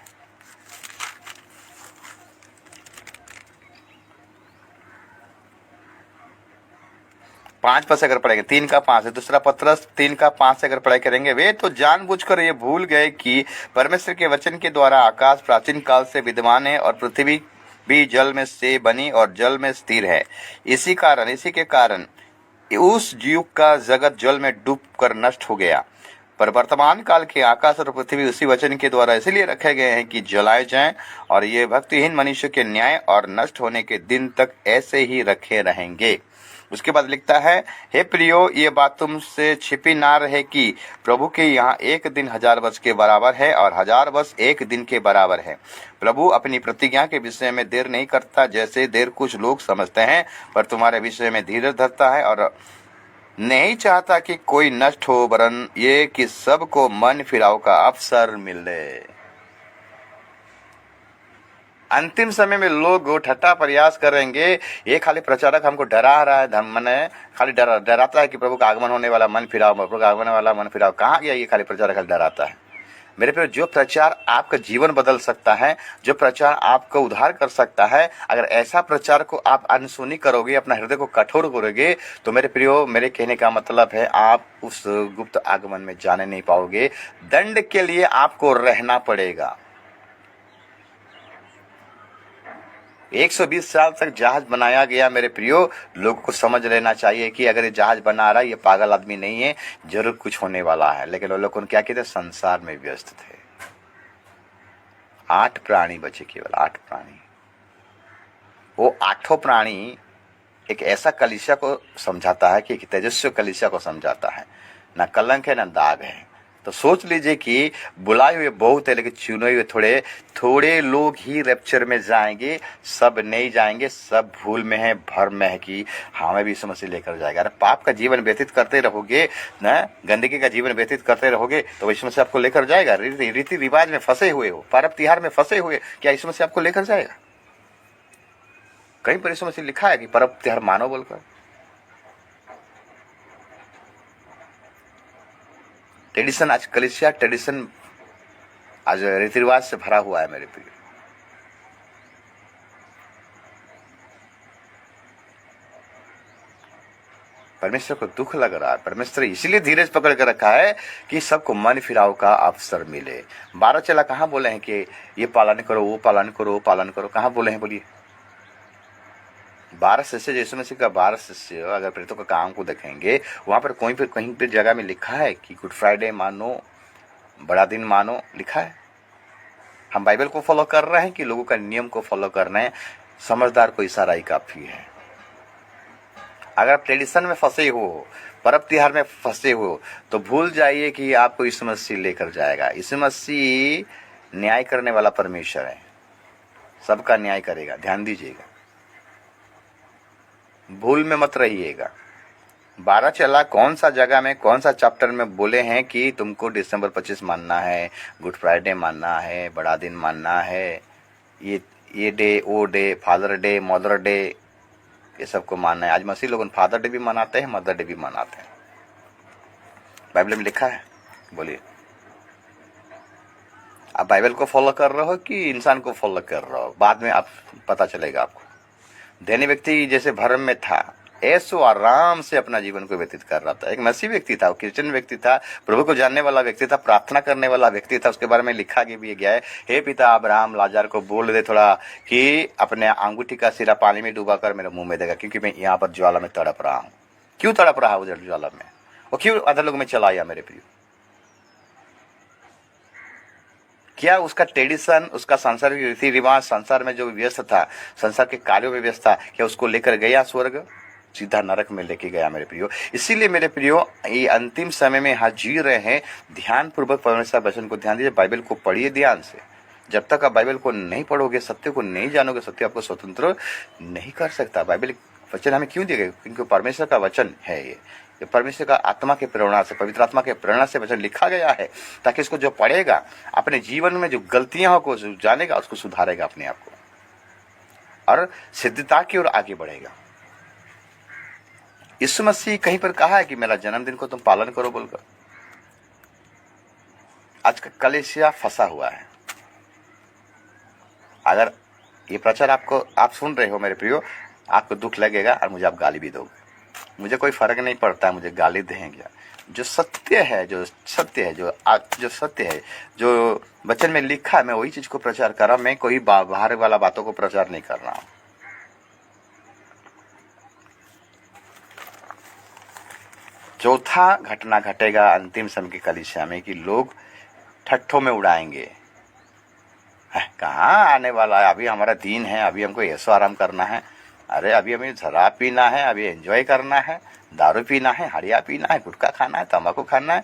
5 पद से अगर पढ़ेंगे, 3 का 5 है, दूसरा पत्रस 3 का 5 से अगर पढ़ाई करेंगे, वे तो जानबूझकर ये भूल गए कि परमेश्वर के वचन के द्वारा आकाश प्राचीन काल से विद्यमान है और पृथ्वी भी जल में से बनी और जल में स्थिर है। इसी के कारण उस युग का जगत जल में डूब कर नष्ट हो गया। पर वर्तमान काल के आकाश और पृथ्वी उसी वचन के द्वारा इसलिए रखे गए हैं कि जलाए जाएं, और ये भक्तिहीन मनुष्य के न्याय और नष्ट होने के दिन तक ऐसे ही रखे रहेंगे। उसके बाद लिखता है, हे प्रियो, ये बात तुमसे छिपी ना रहे कि प्रभु के यहाँ एक दिन 1000 वर्ष के बराबर है और 1000 वर्ष एक दिन के बराबर है। प्रभु अपनी प्रतिज्ञा के विषय में देर नहीं करता, जैसे देर कुछ लोग समझते हैं, पर तुम्हारे विषय में धीरज धरता है और नहीं चाहता कि कोई नष्ट हो, वरन ये कि सबको मन फिराव का अवसर मिले। अंतिम समय में लोग ठट्ठा प्रयास करेंगे। ये खाली प्रचारक हमको डरा रहा है, धर्म ने खाली डराता है कि प्रभु का आगमन होने वाला, मन फिराओ, प्रभु का आगमन वाला, मन फिराओ। कहाँ गया ये खाली प्रचारक? खाली डराता है। मेरे प्यारे, जो प्रचार आपका जीवन बदल सकता है, जो प्रचार आपको उद्धार कर सकता है, अगर ऐसा प्रचार को आप अनसुनी करोगे, अपना हृदय को कठोर करोगे, तो मेरे प्रियो, मेरे कहने का मतलब है आप उस गुप्त आगमन में जाने नहीं पाओगे। दंड के लिए आपको रहना पड़ेगा। 120 साल तक जहाज बनाया गया। मेरे प्रियो, लोगों को समझ लेना चाहिए कि अगर ये जहाज बना रहा है, ये पागल आदमी नहीं है, जरूर कुछ होने वाला है। लेकिन वो लोग क्या कहते, संसार में व्यस्त थे। 8 प्राणी बचे, केवल 8 प्राणी। वो 8 प्राणी एक ऐसा कलीसिया को समझाता है कि एक तेजस्वी कलीसिया को समझाता है, ना कलंक है ना दाग है। तो सोच लीजिए कि बुलाए हुए बहुत है, लेकिन चुने हुए थोड़े लोग ही रैप्चर में जाएंगे। सब नहीं जाएंगे, सब भूल में है, भर में है कि हमें भी समस्या लेकर जाएगा। अरे पाप का जीवन व्यतीत करते रहोगे ना, गंदगी का जीवन व्यतीत करते रहोगे, तो इस समस्या आपको लेकर जाएगा। रीति रिवाज में फंसे हुए हो, पर्व त्योहार में फंसे हुए, क्या इस समस्या आपको लेकर जाएगा? कहीं पर इस समस्या लिखा है कि पर्व त्योहार मानो बोलकर? ट्रेडिशन, आज कलिसिया ट्रेडिशन, आज रीति रिवाज से भरा हुआ है। मेरे प्रिय, परमेश्वर को दुख लग रहा है। परमेश्वर इसलिए धीरज पकड़ कर रखा है कि सबको मन फिराव का अवसर मिले। 12 चेला कहाँ बोले हैं कि ये पालन करो, वो पालन करो, वो पालन करो? कहाँ बोले हैं बोलिए? 12 शिष्य, यीशु मसीह का 12 शिष्य, अगर प्रेरितों का काम को देखेंगे, वहां पर कहीं पर जगह में लिखा है कि गुड फ्राइडे मानो, बड़ा दिन मानो, लिखा है? हम बाइबल को फॉलो कर रहे हैं कि लोगों का नियम को फॉलो कर रहे हैं? समझदार को इशारा ही काफी है। अगर आप ट्रेडिशन में फंसे हो, पर्व त्योहार में फंसे हो, तो भूल जाइए कि आपको यीशु मसीह लेकर जाएगा। यीशु मसीह न्याय करने वाला परमेश्वर है, सबका न्याय करेगा। ध्यान दीजिएगा, भूल में मत रहिएगा। 12 चेला कौन सा जगह में, कौन सा चैप्टर में बोले हैं कि तुमको दिसंबर 25 मानना है, गुड फ्राइडे मानना है, बड़ा दिन मानना है, ये डे, वो day, father day, mother day, ये सबको मानना है। आज मसीह लोग फादर डे भी मनाते हैं, मदर डे भी मनाते हैं। बाइबल में लिखा है? बोलिए, आप बाइबल को फॉलो कर रहे हो कि इंसान को फॉलो कर रहे हो? बाद में आप पता चलेगा आपको। धनी व्यक्ति जैसे भरम में था, ऐसो आराम से अपना जीवन को व्यतीत कर रहा था। एक मसीह व्यक्ति था, वो क्रिश्चियन व्यक्ति था, प्रभु को जानने वाला व्यक्ति था, प्रार्थना करने वाला व्यक्ति था। उसके बारे में लिखा भी गया है, हे पिता अब्राहम, लाजर को बोल दे थोड़ा कि अपने अंगूठी का सिरा पानी में डुबा कर मेरे मुंह में देगा, क्योंकि मैं यहाँ पर ज्वाला में तड़प रहा हूँ। क्यों तड़प रहा उधर ज्वाला में? वो क्यों अधोलोक में चला आया? मेरे प्रिय, क्या उसका ट्रेडिशन, उसका संसार की रीति रिवाज, संसार में जो व्यस्त था, संसार के कार्यों में व्यस्त था, क्या उसको लेकर गया स्वर्ग? सीधा नरक में लेके गया मेरे प्रियो। इसीलिए मेरे प्रियो, ये अंतिम समय में यहाँ जी रहे हैं, ध्यान पूर्वक परमेश्वर वचन को ध्यान दीजिए, बाइबल को पढ़िए ध्यान से। जब तक आप बाइबल को नहीं पढ़ोगे, सत्य को नहीं जानोगे, सत्य आपको स्वतंत्र नहीं कर सकता। बाइबल वचन हमें क्यों दिया गया? क्योंकि परमेश्वर का वचन है ये परमेश्वर का आत्मा के प्रेरणा से, पवित्र आत्मा के प्रेरणा से वचन लिखा गया है, ताकि इसको जो पढ़ेगा अपने जीवन में जो गलतियां हो को जानेगा, उसको सुधारेगा अपने आप को और सिद्धता की ओर आगे बढ़ेगा। यीशु मसीह कहीं पर कहा है कि मेरा जन्मदिन को तुम पालन करो बोलकर। आज का कलीसिया फंसा हुआ है। अगर ये प्रचार आप सुन रहे हो मेरे प्रियो, आपको दुख लगेगा और मुझे आप गाली भी दोगे, मुझे कोई फर्क नहीं पड़ता, मुझे गाली देंगे। जो सत्य है, जो सत्य है, जो वचन में लिखा है, मैं वही चीज को प्रचार कर रहा हूं। मैं कोई बाहर वाला बातों को प्रचार नहीं कर रहा हूं। चौथा घटना घटेगा अंतिम समय की कलीसिया में कि लोग ठट्ठों में उड़ाएंगे। कहाँ आने वाला है? अभी हमारा दिन है, अभी हमको ऐसो आराम करना है। अरे अभी हमें शराब पीना है, अभी एंजॉय करना है, दारू पीना है, हड़िया पीना है, गुटखा खाना है, तंबाकू खाना है,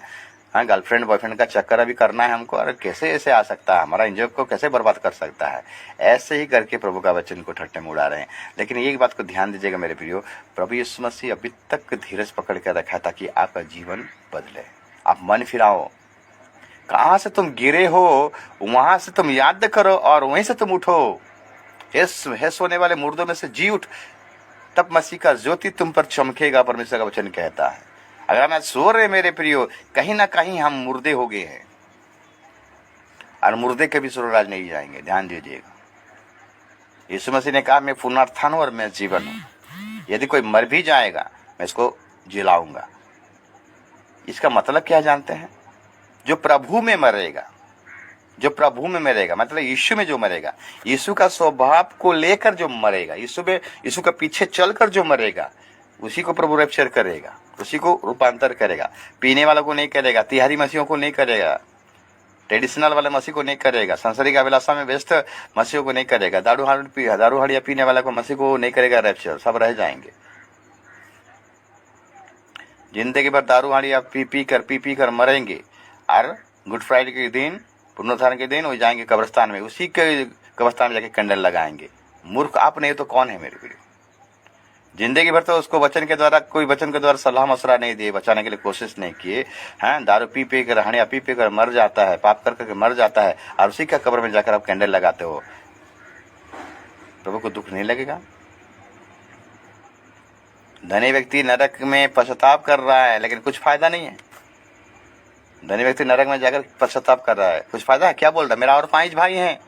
हाँ, गर्लफ्रेंड बॉयफ्रेंड का चक्कर अभी करना है हमको। अरे कैसे ऐसे आ सकता है? हमारा एंजॉय को कैसे बर्बाद कर सकता है? ऐसे ही करके प्रभु का वचन को ठट्टे में उड़ा रहे हैं। लेकिन एक बात को ध्यान दीजिएगा मेरे प्रियो, प्रभु यीशु मसीह अभी तक धीरज पकड़ कर रखा ताकि आपका जीवन बदले। आप मन फिराओ, कहाँ से तुम गिरे हो वहां से तुम याद करो और वहीं से तुम उठो। हे सोने वाले मुर्दों में से जी उठ, तब मसीह का ज्योति तुम पर चमकेगा, परमेश्वर का वचन कहता है। अगर मैं सो रहे मेरे प्रियो, कहीं ना कहीं हम मुर्दे हो गए हैं और मुर्दे कभी स्वर्गराज नहीं जाएंगे। ध्यान दीजिएगा, यीशु मसीह ने कहा मैं पुनरुत्थान हूं और मैं जीवन हूं। यदि कोई मर भी जाएगा मैं इसको जिलाऊंगा। इसका मतलब क्या जानते हैं? जो प्रभु में मरेगा, जो प्रभु में मरेगा मतलब यीशु में जो मरेगा, यीशु का स्वभाव को लेकर जो मरेगा, यीशु का पीछे चलकर जो मरेगा, उसी को प्रभु रैप्चर करेगा, उसी को रूपांतर करेगा। पीने वालों को नहीं करेगा, तिहारी मसीहों को नहीं करेगा, ट्रेडिशनल वाले मसीह को नहीं करेगा, सांसारिक अभिलाषा में व्यस्त मसीहों को नहीं करेगा, दारू हड़िया पीने वाला को मसीह को नहीं करेगा रैप्चर। सब रह जाएंगे, जिंदगी भर दारू हड़िया पी कर मरेंगे और गुड फ्राइडे के दिन, पुनरुत्थान के दिन वो जाएंगे कब्रिस्तान में, उसी के कब्रिस्तान में जाके कैंडल लगाएंगे। मूर्ख आप नहीं तो कौन है मेरे प्रिय? जिंदगी भर तो उसको वचन के द्वारा, कोई वचन के द्वारा सलाह मशवरा नहीं दिए, बचाने के लिए कोशिश नहीं किए हैं। दारू पी कर, हड़िया पी कर मर जाता है, पाप कर करके मर जाता है और उसी का कब्र में जाकर आप कैंडल लगाते हो। प्रभु को दुख नहीं लगेगा? धनी व्यक्ति नरक में पश्चाताप कर रहा है लेकिन कुछ फायदा नहीं है। धनी व्यक्ति नरक में जाकर पश्चाताप कर रहा है, कुछ फायदा है? क्या बोल रहा है? मेरा और 5 भाई हैं,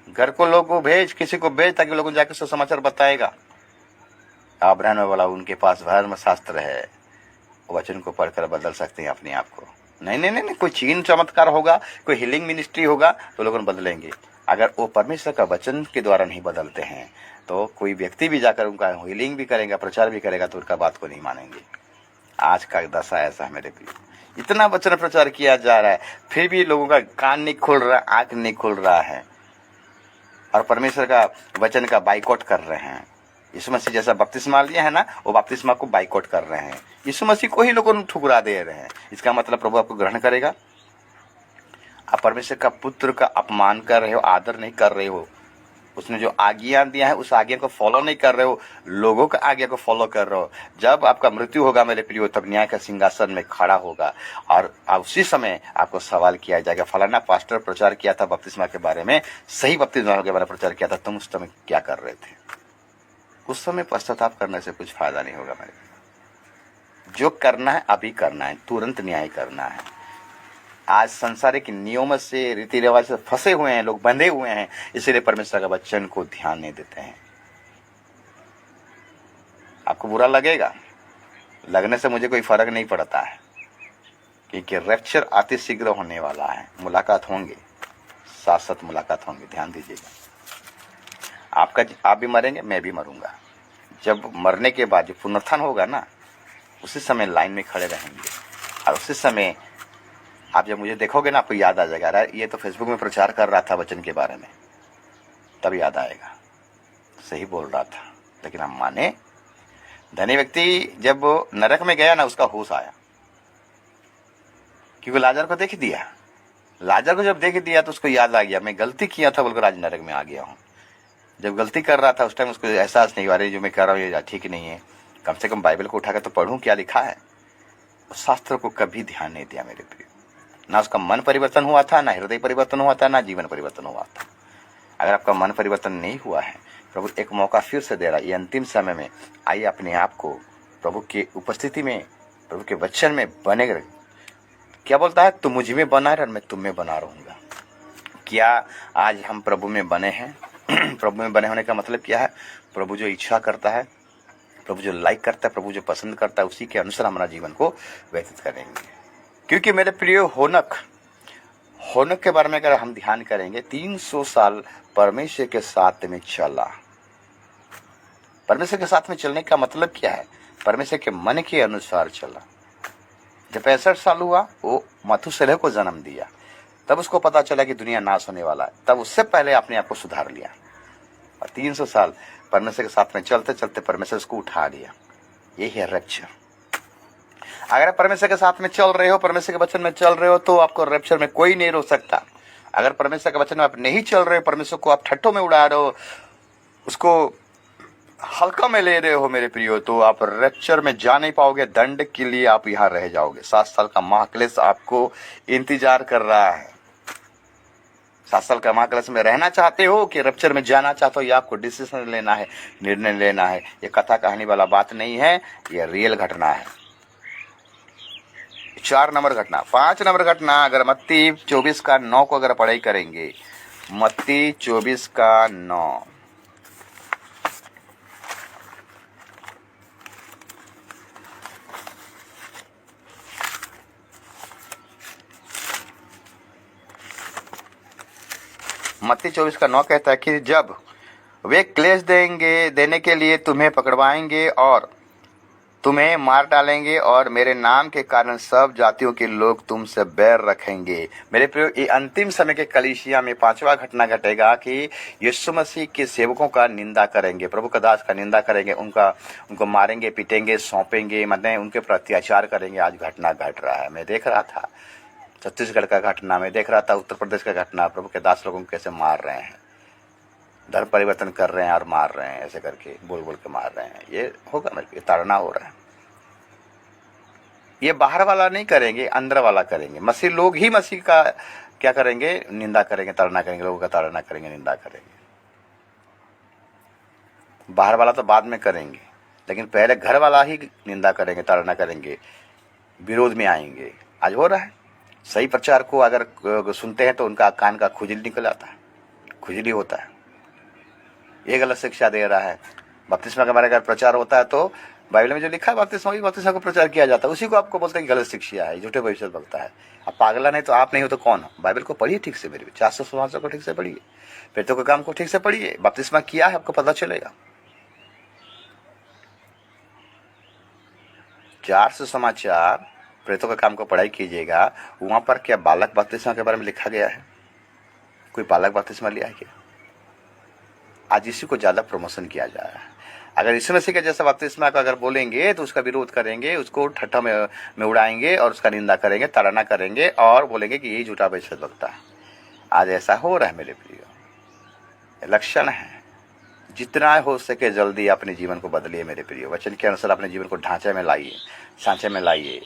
घर को लोगों को भेज, किसी को भेज ताकि लोगों जाकर सुसमाचार बताएगा। अब्राहम ने बोला उनके पास धर्म शास्त्र है, वचन को पढ़कर बदल सकते हैं अपने आप को। नहीं, कोई चीन चमत्कार होगा, कोई हीलिंग मिनिस्ट्री होगा तो लोग बदलेंगे। अगर वो परमेश्वर का वचन के द्वारा नहीं बदलते हैं तो कोई व्यक्ति भी जाकर उनका हीलिंग भी करेगा, प्रचार भी करेगा तो उनका बात को नहीं मानेंगे। आज का दशा ऐसा है मेरे प्रिय, इतना वचन प्रचार किया जा रहा है फिर भी लोगों का कान नहीं खुल रहा, आंख नहीं खुल रहा है और परमेश्वर का वचन का बाइकआउट कर रहे हैं। यीशु मसीह जैसा बपतिस्मा लिया है ना, वो बपतिस्मा को बाइकआउट कर रहे हैं। यीशु मसीह को ही लोगों ठुकरा दे रहे हैं। इसका मतलब प्रभु आपको ग्रहण करेगा? आप परमेश्वर का पुत्र का अपमान कर रहे हो, आदर नहीं कर रहे हो। उसने जो आज्ञा दिया है उस आज्ञा को फॉलो नहीं कर रहे हो, लोगों का आज्ञा को फॉलो कर रहे हो। जब आपका मृत्यु होगा मेरे प्रियो, तब न्याय का सिंहासन में खड़ा होगा और उसी समय आपको सवाल किया जाएगा, फलाना पास्टर प्रचार किया था बपतिस्मा के बारे में, सही बपतिस्मा के बारे में प्रचार किया था, तुम उस समय क्या कर रहे थे? उस समय पश्चाताप करने से कुछ फायदा नहीं होगा मेरे। जो करना है अभी करना है, तुरंत न्याय करना है। आज संसारिक नियमों से, रीति रिवाज से फंसे हुए हैं लोग, बंधे हुए हैं, इसीलिए परमेश्वर का वचन को ध्यान नहीं देते हैं। आपको बुरा लगेगा, लगने से मुझे कोई फर्क नहीं पड़ता है, क्योंकि रैप्चर अति शीघ्र होने वाला है। मुलाकात होंगे, साथ साथ मुलाकात होंगे। ध्यान दीजिएगा, आप भी मरेंगे, मैं भी मरूंगा। जब मरने के बाद जो पुनरुत्थान होगा ना, उसी समय लाइन में खड़े रहेंगे और उसी समय आप जब मुझे देखोगे ना, आपको याद आ जाएगा, अरे ये तो फेसबुक में प्रचार कर रहा था वचन के बारे में, तब याद आएगा सही बोल रहा था। लेकिन हम माने धनी व्यक्ति जब वो नरक में गया ना, उसका होश आया, क्योंकि लाजर को देख दिया। लाजर को जब देख दिया तो उसको याद आ गया, मैं गलती किया था बोलकर आज नरक में आ गया हूँ। जब गलती कर रहा था उस टाइम उसको एहसास नहीं हुआ, अरे जो मैं कर रहा हूँ ये ठीक नहीं है, कम से कम बाइबल को उठाकर तो पढ़ूं क्या लिखा है। शास्त्र को कभी ध्यान नहीं दिया मेरे प्रिय। ना उसका मन परिवर्तन हुआ था, ना हृदय परिवर्तन हुआ था, ना जीवन परिवर्तन हुआ था। अगर आपका मन परिवर्तन नहीं हुआ है, प्रभु एक मौका फिर से दे रहा है। ये अंतिम समय में आइए अपने आप को प्रभु की उपस्थिति में, प्रभु के वचन में बने रहे। क्या बोलता है, तुम मुझ में बना रहे और मैं तुम में बना रहूंगा। क्या आज हम प्रभु में बने हैं? प्रभु में बने होने का मतलब क्या है? प्रभु जो इच्छा करता है, प्रभु जो लाइक करता है, प्रभु जो पसंद करता है, उसी के अनुसार हमारा जीवन को व्यतीत करेंगे। क्योंकि मेरे प्रिय, होनक के बारे में अगर हम ध्यान करेंगे, 300 साल परमेश्वर के साथ में चला। परमेश्वर के साथ में चलने का मतलब क्या है? परमेश्वर के मन के अनुसार चला। जब 65 साल हुआ, वो मथुसेलह को जन्म दिया, तब उसको पता चला कि दुनिया नाश होने वाला है। तब उससे पहले अपने आप को सुधार लिया, और 300 साल परमेश्वर के साथ में चलते चलते परमेश्वर उसको उठा लिया। यही है रैप्चर। अगर आप परमेश्वर के साथ में चल रहे हो, परमेश्वर के वचन में चल रहे हो, तो आपको रैप्चर में कोई नहीं रोक सकता। अगर परमेश्वर के वचन में आप नहीं चल रहे हो, परमेश्वर को आप ठट्ठों में उड़ा रहे हो, उसको हल्का में ले रहे हो मेरे प्रियो, तो आप रैप्चर में जा नहीं पाओगे। दंड के लिए आप यहाँ रह जाओगे। 7 साल का महाक्लेश आपको इंतजार कर रहा है। 7 साल का महाक्लेश में रहना चाहते हो कि रैप्चर में जाना चाहते हो, ये आपको डिसीजन लेना है, निर्णय लेना है। ये कथा कहानी वाला बात नहीं है, ये रियल घटना है। 4 नंबर घटना। 5 नंबर घटना, अगर मत्ती 24 का 9 को अगर पढ़ाई करेंगे, मत्ती 24 का 9, मत्ती 24 का 9 कहता है कि जब वे क्लेश देने के लिए तुम्हें पकड़वाएंगे और तुम्हें मार डालेंगे, और मेरे नाम के कारण सब जातियों के लोग तुमसे बैर रखेंगे। मेरे प्रियो, ये अंतिम समय के कलीसिया में 5वां घटना घटेगा कि यीशु मसीह के सेवकों का निंदा करेंगे, प्रभु का दास का निंदा करेंगे, उनको मारेंगे, पीटेंगे, सौंपेंगे, मतलब उनके पर अत्याचार करेंगे। आज घटना घट रहा है। मैं देख रहा था छत्तीसगढ़ का घटना, मैं देख रहा था उत्तर प्रदेश का घटना। प्रभु के दास लोगों को कैसे मार रहे हैं, धर्म परिवर्तन कर रहे हैं और मार रहे हैं, ऐसे करके बोल बोल के मार रहे हैं। ये होगा मेरे, ये ताड़ना हो रहा है। ये बाहर वाला नहीं करेंगे, अंदर वाला करेंगे। मसीह लोग ही मसीह का क्या करेंगे? निंदा करेंगे, ताड़ना करेंगे, लोगों का ताड़ना करेंगे, निंदा करेंगे। बाहर वाला तो बाद में करेंगे, लेकिन पहले घर वाला ही निंदा करेंगे, ताड़ना करेंगे, विरोध में आएंगे। आज हो रहा है। सही प्रचार को अगर सुनते हैं तो उनका कान का खुजली निकल आता है, खुजली होता है। ये गलत शिक्षा दे रहा है। बपतिस्मा के बारे में अगर प्रचार होता है तो बाइबल में जो लिखा है बपतिस्मा को प्रचार किया जाता है, उसी को आपको बोलते हैं कि गलत शिक्षा है, झूठे भविष्य वक्ता है। अब पागला नहीं तो आप नहीं हो तो कौन हो? बाइबल को पढ़िए ठीक से मेरे, 400 को ठीक से पढ़िए, प्रेतों के काम को ठीक से पढ़िए। बपतिस्मा किया है, आपको पता चलेगा। 400 समाचार प्रेतों के काम को पढ़ाई कीजिएगा। वहां पर क्या बालक बपतिस्मा के बारे में लिखा गया है? कोई बालक बपतिस्मा लिया है क्या? आज इसी को ज्यादा प्रमोशन किया जा रहा है। अगर यीशु मसीह के जैसा बपतिस्मा को अगर बोलेंगे तो उसका विरोध करेंगे, उसको ठट्ठा में उड़ाएंगे और उसका निंदा करेंगे, ताड़ना करेंगे और बोलेंगे कि यही झूठा भविष्यवक्ता है। आज ऐसा हो रहा है मेरे प्रियो। लक्षण है। जितना हो सके जल्दी अपने जीवन को बदलिए मेरे प्रियो। वचन के अनुसार अपने जीवन को ढांचे में लाइए, सांचे में लाइए।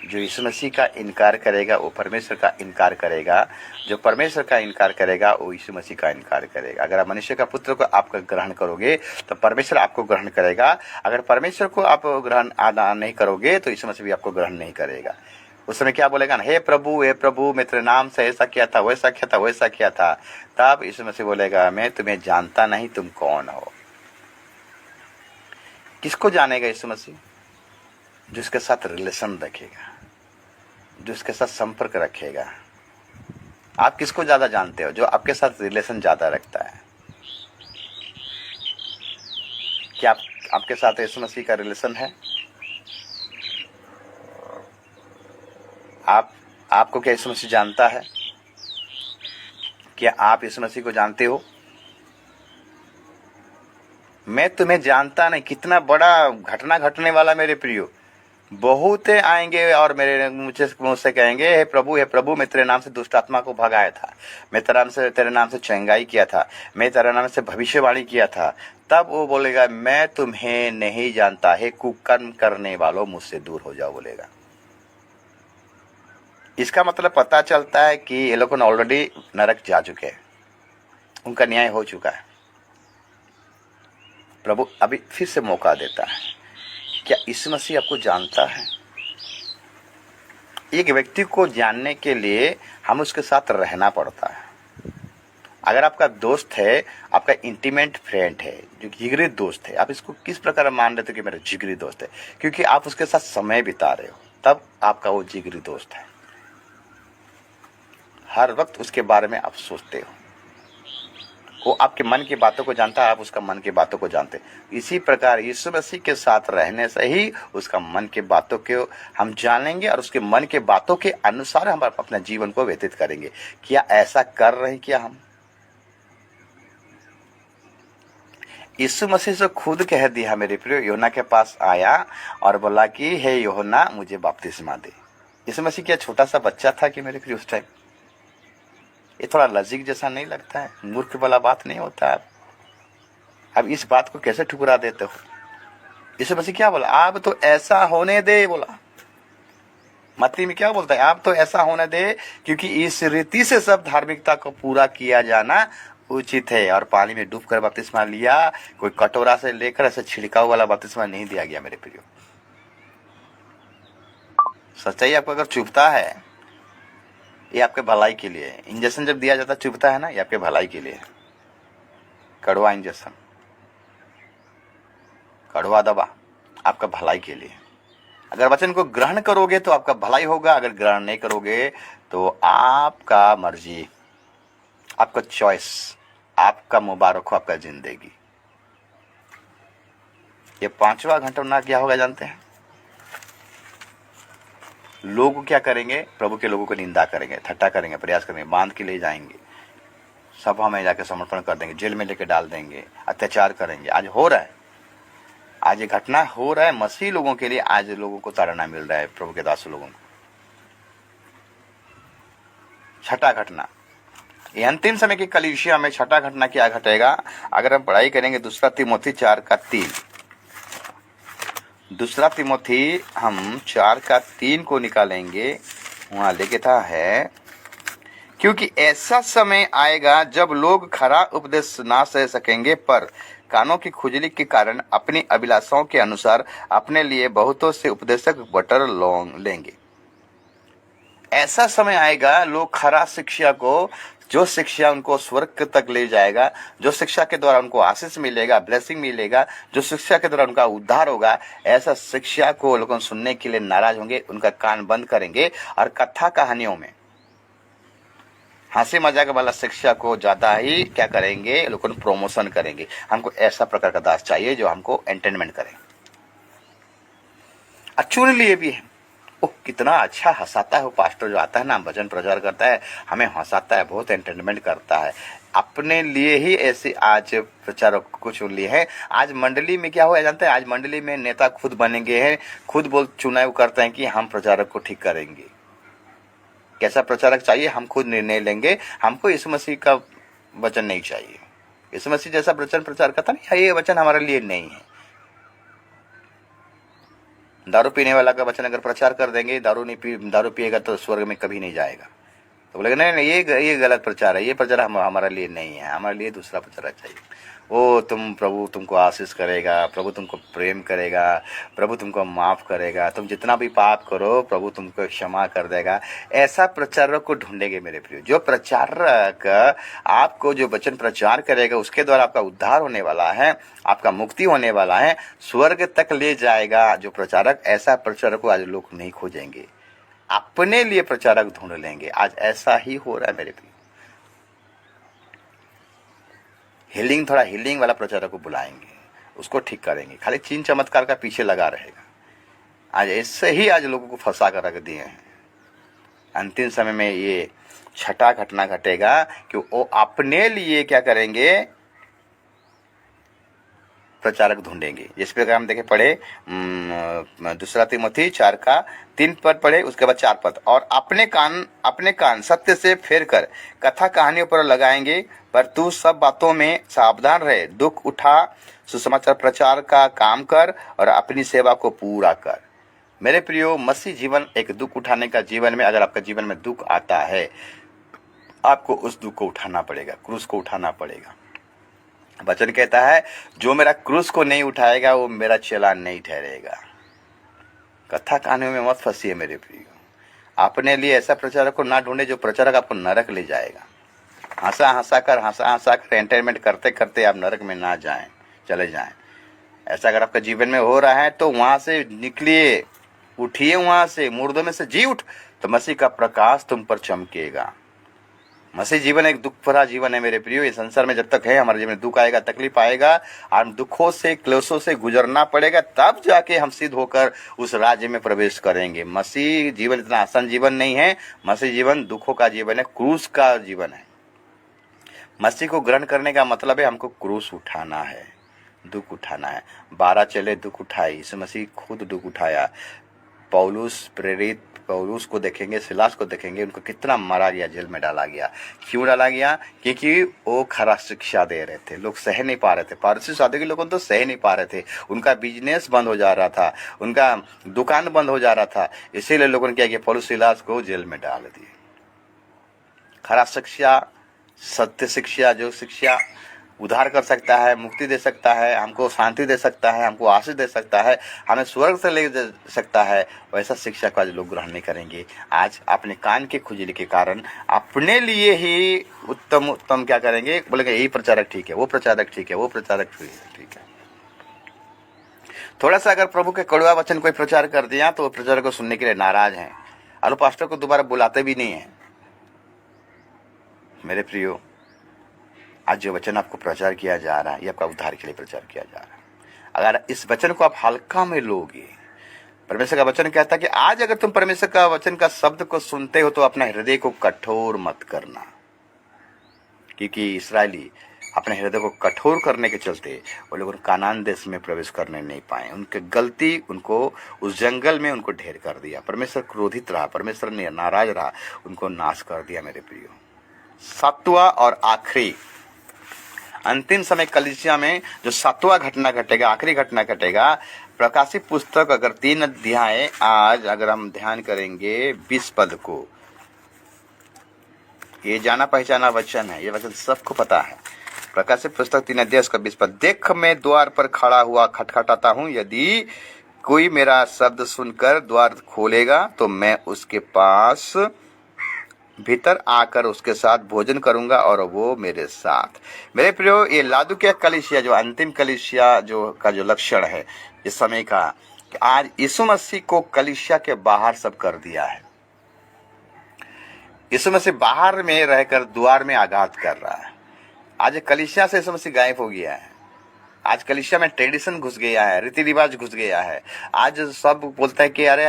जो यीशु मसीह का इनकार करेगा वो परमेश्वर का इनकार करेगा, जो परमेश्वर का इनकार करेगा वो यीशु मसीह का इनकार करेगा। अगर आप मनुष्य का पुत्र को आप ग्रहण करोगे तो परमेश्वर आपको ग्रहण करेगा। अगर परमेश्वर को आप ग्रहण नहीं करोगे तो यीशु मसीह भी आपको ग्रहण नहीं करेगा। उस समय क्या बोलेगा ना, हे प्रभु मैं तेरे नाम से ऐसा किया था, वैसा किया था, वैसा किया था। तब यीशु मसीह बोलेगा, मैं तुम्हें जानता नहीं, तुम कौन हो। किसको जानेगा यीशु मसीह? जिसके साथ रिलेशन रखेगा, जिसके साथ संपर्क रखेगा। आप किसको ज्यादा जानते हो? जो आपके साथ रिलेशन ज्यादा रखता है। क्या आपके साथ यीशु मसीह का रिलेशन है? आपको क्या यीशु मसीह जानता है? क्या आप यीशु मसीह को जानते हो? मैं तुम्हें जानता नहीं। कितना बड़ा घटना घटने वाला मेरे प्रियो। बहुत आएंगे और मेरे मुझसे कहेंगे, हे प्रभु मैं तेरे नाम से दुष्ट आत्मा को भगाया था, मैं तेरे नाम से चंगाई किया था, मैं तेरे नाम से भविष्यवाणी किया था। तब वो बोलेगा, मैं तुम्हें नहीं जानता, हे कुकर्म करने वालों मुझसे दूर हो जाओ बोलेगा। इसका मतलब पता चलता है कि ये लोग ऑलरेडी नरक जा चुके हैं, उनका न्याय हो चुका है। प्रभु अभी फिर से मौका देता है। क्या यीशु मसीह आपको जानता है? एक व्यक्ति को जानने के लिए हम उसके साथ रहना पड़ता है। अगर आपका दोस्त है, आपका इंटीमेट फ्रेंड है, जो जिगरी दोस्त है, आप इसको किस प्रकार मान रहे थे कि मेरा जिगरी दोस्त है? क्योंकि आप उसके साथ समय बिता रहे हो, तब आपका वो जिगरी दोस्त है। हर वक्त उसके बारे में आप सोचते हो, वो आपके मन की बातों को जानता है, आप उसका मन की बातों को जानते हैं। इसी प्रकार यीशु मसीह के साथ रहने से ही उसका मन के बातों को हम जानेंगे और उसके मन के बातों के अनुसार हम अपने जीवन को व्यतीत करेंगे। क्या ऐसा कर रहे हैं क्या हम? यीशु मसीह से खुद कह दिया मेरे प्रियो, यूहन्ना के पास आया और बोला कि हे यूहन्ना मुझे बपतिस्मा दे। यीशु मसीह क्या छोटा सा बच्चा था कि मेरे प्रियो? उस टाइम ये थोड़ा लज्जिक जैसा नहीं लगता है? मूर्ख वाला बात नहीं होता है? अब इस बात को कैसे ठुकरा देते हो? यीशु मसीह क्या बोला? आप तो ऐसा होने दे बोला। मत्ती में क्या बोलता है? आप तो ऐसा होने दे क्योंकि इस रीति से सब धार्मिकता को पूरा किया जाना उचित है। और पानी में डूबकर बपतिस्मा लिया, कोई कटोरा से लेकर ऐसे छिड़काव वाला बपतिस्मा नहीं दिया गया मेरे प्रियो। सच्चाई आपको अगर चुभता है, ये आपके भलाई के लिए है। इंजेक्शन जब दिया जाता चुभता है ना, ये आपके भलाई के लिए है। कड़वा इंजेक्शन, कड़वा दवा आपका भलाई के लिए। अगर वचन को ग्रहण करोगे तो आपका भलाई होगा, अगर ग्रहण नहीं करोगे तो आपका मर्जी, आपका चॉइस, आपका मुबारक हो आपका जिंदगी। ये 5वां घटना क्या होगा जानते हैं? लोग क्या करेंगे? प्रभु के लोगों को निंदा करेंगे, ठट्टा करेंगे, प्रयास करेंगे, बांध के ले जाएंगे, सभा में जाकर समर्पण कर देंगे, जेल में लेके डाल देंगे, अत्याचार करेंगे। आज हो रहा है, आज ये घटना हो रहा है मसीह लोगों के लिए। आज लोगों को ताड़ना मिल रहा है, प्रभु के दास लोगों को। छठा घटना, ये अंतिम समय की कलीसिया में छठा घटना क्या घटेगा? अगर हम पढ़ाई करेंगे दूसरा तिमोथी 4:3, दूसरा तिमोथी हम 4:3 को निकालेंगे, वहां लिखा है, क्योंकि ऐसा समय आएगा जब लोग खरा उपदेश ना सह सकेंगे, पर कानों की खुजली के कारण अपनी अभिलाषाओं के अनुसार अपने लिए बहुतों से उपदेशक बटर लेंगे। ऐसा समय आएगा लोग खरा शिक्षा को, जो शिक्षा उनको स्वर्ग तक ले जाएगा, जो शिक्षा के द्वारा उनको आशीष मिलेगा, ब्लेसिंग मिलेगा, जो शिक्षा के द्वारा उनका उद्धार होगा, ऐसा शिक्षा को लोग सुनने के लिए नाराज होंगे, उनका कान बंद करेंगे और कथा कहानियों में हंसी मजाक वाला शिक्षा को ज्यादा ही क्या करेंगे? लोगों को प्रमोशन करेंगे। हमको ऐसा प्रकार का दास चाहिए जो हमको एंटरटेनमेंट करे। चुन लिए भी है। ओह कितना अच्छा हंसाता है वो पास्टर जो आता है ना, भजन प्रचार करता है, हमें हंसाता है, बहुत एंटरटेनमेंट करता है। अपने लिए ही ऐसे आज प्रचारक को चुन लिए हैं। आज मंडली में क्या हुआ जानते हैं? आज मंडली में नेता खुद बनेंगे हैं, खुद चुनाव करते हैं कि हम प्रचारक को ठीक करेंगे। कैसा प्रचारक चाहिए हम खुद निर्णय लेंगे। हमको यीशु मसीह का वचन नहीं चाहिए। यीशु मसीह जैसा वचन प्रचार करता नहीं, ये वचन हमारे लिए नहीं है। दारू पीने वाला का वचन अगर प्रचार कर देंगे, दारू पिएगा तो स्वर्ग में कभी नहीं जाएगा, तो बोलेगा नहीं ये गलत प्रचार है, ये प्रचार हमारे लिए नहीं है, हमारे लिए दूसरा प्रचार चाहिए। वो प्रभु तुमको आशीष करेगा, प्रभु तुमको प्रेम करेगा, प्रभु तुमको माफ करेगा, तुम जितना भी पाप करो प्रभु तुमको क्षमा कर देगा। ऐसा प्रचारक को ढूंढेंगे मेरे प्रिय। जो प्रचारक आपको जो वचन प्रचार करेगा उसके द्वारा आपका उद्धार होने वाला है, आपका मुक्ति होने वाला है, स्वर्ग तक ले जाएगा जो प्रचारक, ऐसा प्रचारक को आज लोग नहीं खोजेंगे, अपने लिए प्रचारक ढूंढ लेंगे। आज ऐसा ही हो रहा है मेरे प्रिय। थोड़ा हीलिंग वाला प्रचारक को बुलाएंगे, उसको ठीक करेंगे, खाली चीन चमत्कार का पीछे लगा रहेगा। आज ऐसे ही आज लोगों को फंसा कर रख दिए हैं। अंतिम समय में ये छठा घटना घटेगा कि वो अपने लिए क्या करेंगे? प्रचारक ढूंढेंगे। जिस प्रकार हम देखे पढ़े दूसरा तिमोथी 4 का 3 पद पढ़े, उसके बाद 4 पद, और अपने कान सत्य से फेर कर कथा कहानियों पर लगाएंगे, पर तू सब बातों में सावधान रहे, दुख उठा, सुसमाचार प्रचार का काम कर और अपनी सेवा को पूरा कर। मेरे प्रियो, मसीह जीवन एक दुख उठाने का जीवन में, अगर आपका जीवन में दुख आता है, आपको उस दुख को उठाना पड़ेगा, क्रूस को उठाना पड़ेगा। वचन कहता है जो मेरा क्रूस को नहीं उठाएगा वो मेरा चेला नहीं ठहरेगा। कथा कहानियों में मत फंसिए मेरे प्रियो। अपने लिए ऐसा प्रचारक को ना ढूंढे जो प्रचारक आपको नरक ले जाएगा। हंसा हंसा कर एंटरटेनमेंट करते करते आप नरक में ना जाएं, चले जाएं। ऐसा अगर आपका जीवन में हो रहा है तो वहां से निकलिए, उठिए, वहां से मुर्दों में से जी उठ, तो मसीह का प्रकाश तुम पर चमकेगा। मसीह जीवन एक दुख भरा जीवन है मेरे प्रियो। इस संसार में जब तक है, हमारे जीवन में दुख आएगा, तकलीफ आएगा, हम दुखों से, क्लेशों से गुजरना पड़ेगा, तब जाके हम सिद्ध होकर उस राज्य में प्रवेश करेंगे। मसीह जीवन इतना आसान जीवन नहीं है। मसीह जीवन दुखों का जीवन है, क्रूस का जीवन है। मसीह को ग्रहण करने का मतलब है हमको क्रूस उठाना है, दुख उठाना है। 12 चेले दुख उठाए, यीशु मसीह खुद दुख उठाया। पौलुस प्रेरित, पौलुस को देखेंगे, सिलास को देखेंगे, उनको कितना मारा गया, जेल में डाला गया। क्यों डाला गया? क्योंकि वो खरा शिक्षा दे रहे थे, लोग सह नहीं पा रहे थे। पारसी साधु के लोगों तो सह नहीं पा रहे थे, उनका बिजनेस बंद हो जा रहा था, उनका दुकान बंद हो जा रहा था, इसीलिए लोगों ने क्या किया, पौलुस सिलास को जेल में डाल दिए। खरा शिक्षा, सत्य शिक्षा, जो शिक्षा उद्धार कर सकता है, मुक्ति दे सकता है, हमको शांति दे सकता है, हमको आशीष दे सकता है, हमें स्वर्ग से ले जा सकता है, वैसा शिक्षा को आज लोग ग्रहण नहीं करेंगे। आज अपने कान के खुजली के कारण अपने लिए ही उत्तम उत्तम क्या करेंगे, बोलेंगे यही प्रचारक ठीक है, वो प्रचारक ठीक है, वो प्रचारक ठीक है। थोड़ा सा अगर प्रभु के कड़वा वचन कोई प्रचार कर दिया तो वो प्रचारक को सुनने के लिए नाराज हैं, और पास्टर को दोबारा बुलाते भी नहीं है। मेरे प्रियो, आज जो वचन आपको प्रचार किया जा रहा है, ये आपका उद्धार के लिए प्रचार किया जा रहा है। अगर इस वचन को आप हल्का में लोगे, परमेश्वर का वचन कहता है कि आज अगर तुम परमेश्वर का वचन का शब्द को सुनते हो तो अपना हृदय को कठोर मत करना। क्योंकि इस्राएली अपने हृदय को कठोर करने के चलते वो लोग कानान देश में प्रवेश करने नहीं पाए। उनकी गलती उनको उस जंगल में उनको ढेर कर दिया। परमेश्वर क्रोधित रहा, परमेश्वर ने नाराज रहा, उनको नाश कर दिया। मेरे प्रियो, 7वां और आखिरी अंतिम समय कलीसिया में जो 7वां घटना घटेगा, आखिरी घटना घटेगा, प्रकाशित पुस्तक अगर 3 अध्याय आज अगर हम ध्यान करेंगे 20 पद को, ये जाना पहचाना वचन है, ये वचन सबको पता है। प्रकाशित पुस्तक 3 अध्याय उसका 20 पद, देख मैं द्वार पर खड़ा हुआ खटखटाता हूँ, यदि कोई मेरा शब्द सुनकर द्वार खोलेगा तो मैं उसके पास भीतर आकर उसके साथ भोजन करूंगा और वो मेरे साथ। मेरे प्रियो, ये लादुकिया कलीसिया जो अंतिम कलीसिया जो का जो लक्षण है इस समय का, कि आज यीशु मसीह को कलीसिया के बाहर सब कर दिया है। यीशु मसीह बाहर में रहकर द्वार में आघात कर रहा है। आज कलीसिया से यीशु मसीह गायब हो गया है। आज कलीसिया में ट्रेडिशन घुस गया है, रीति रिवाज घुस गया है। आज सब बोलते हैं कि अरे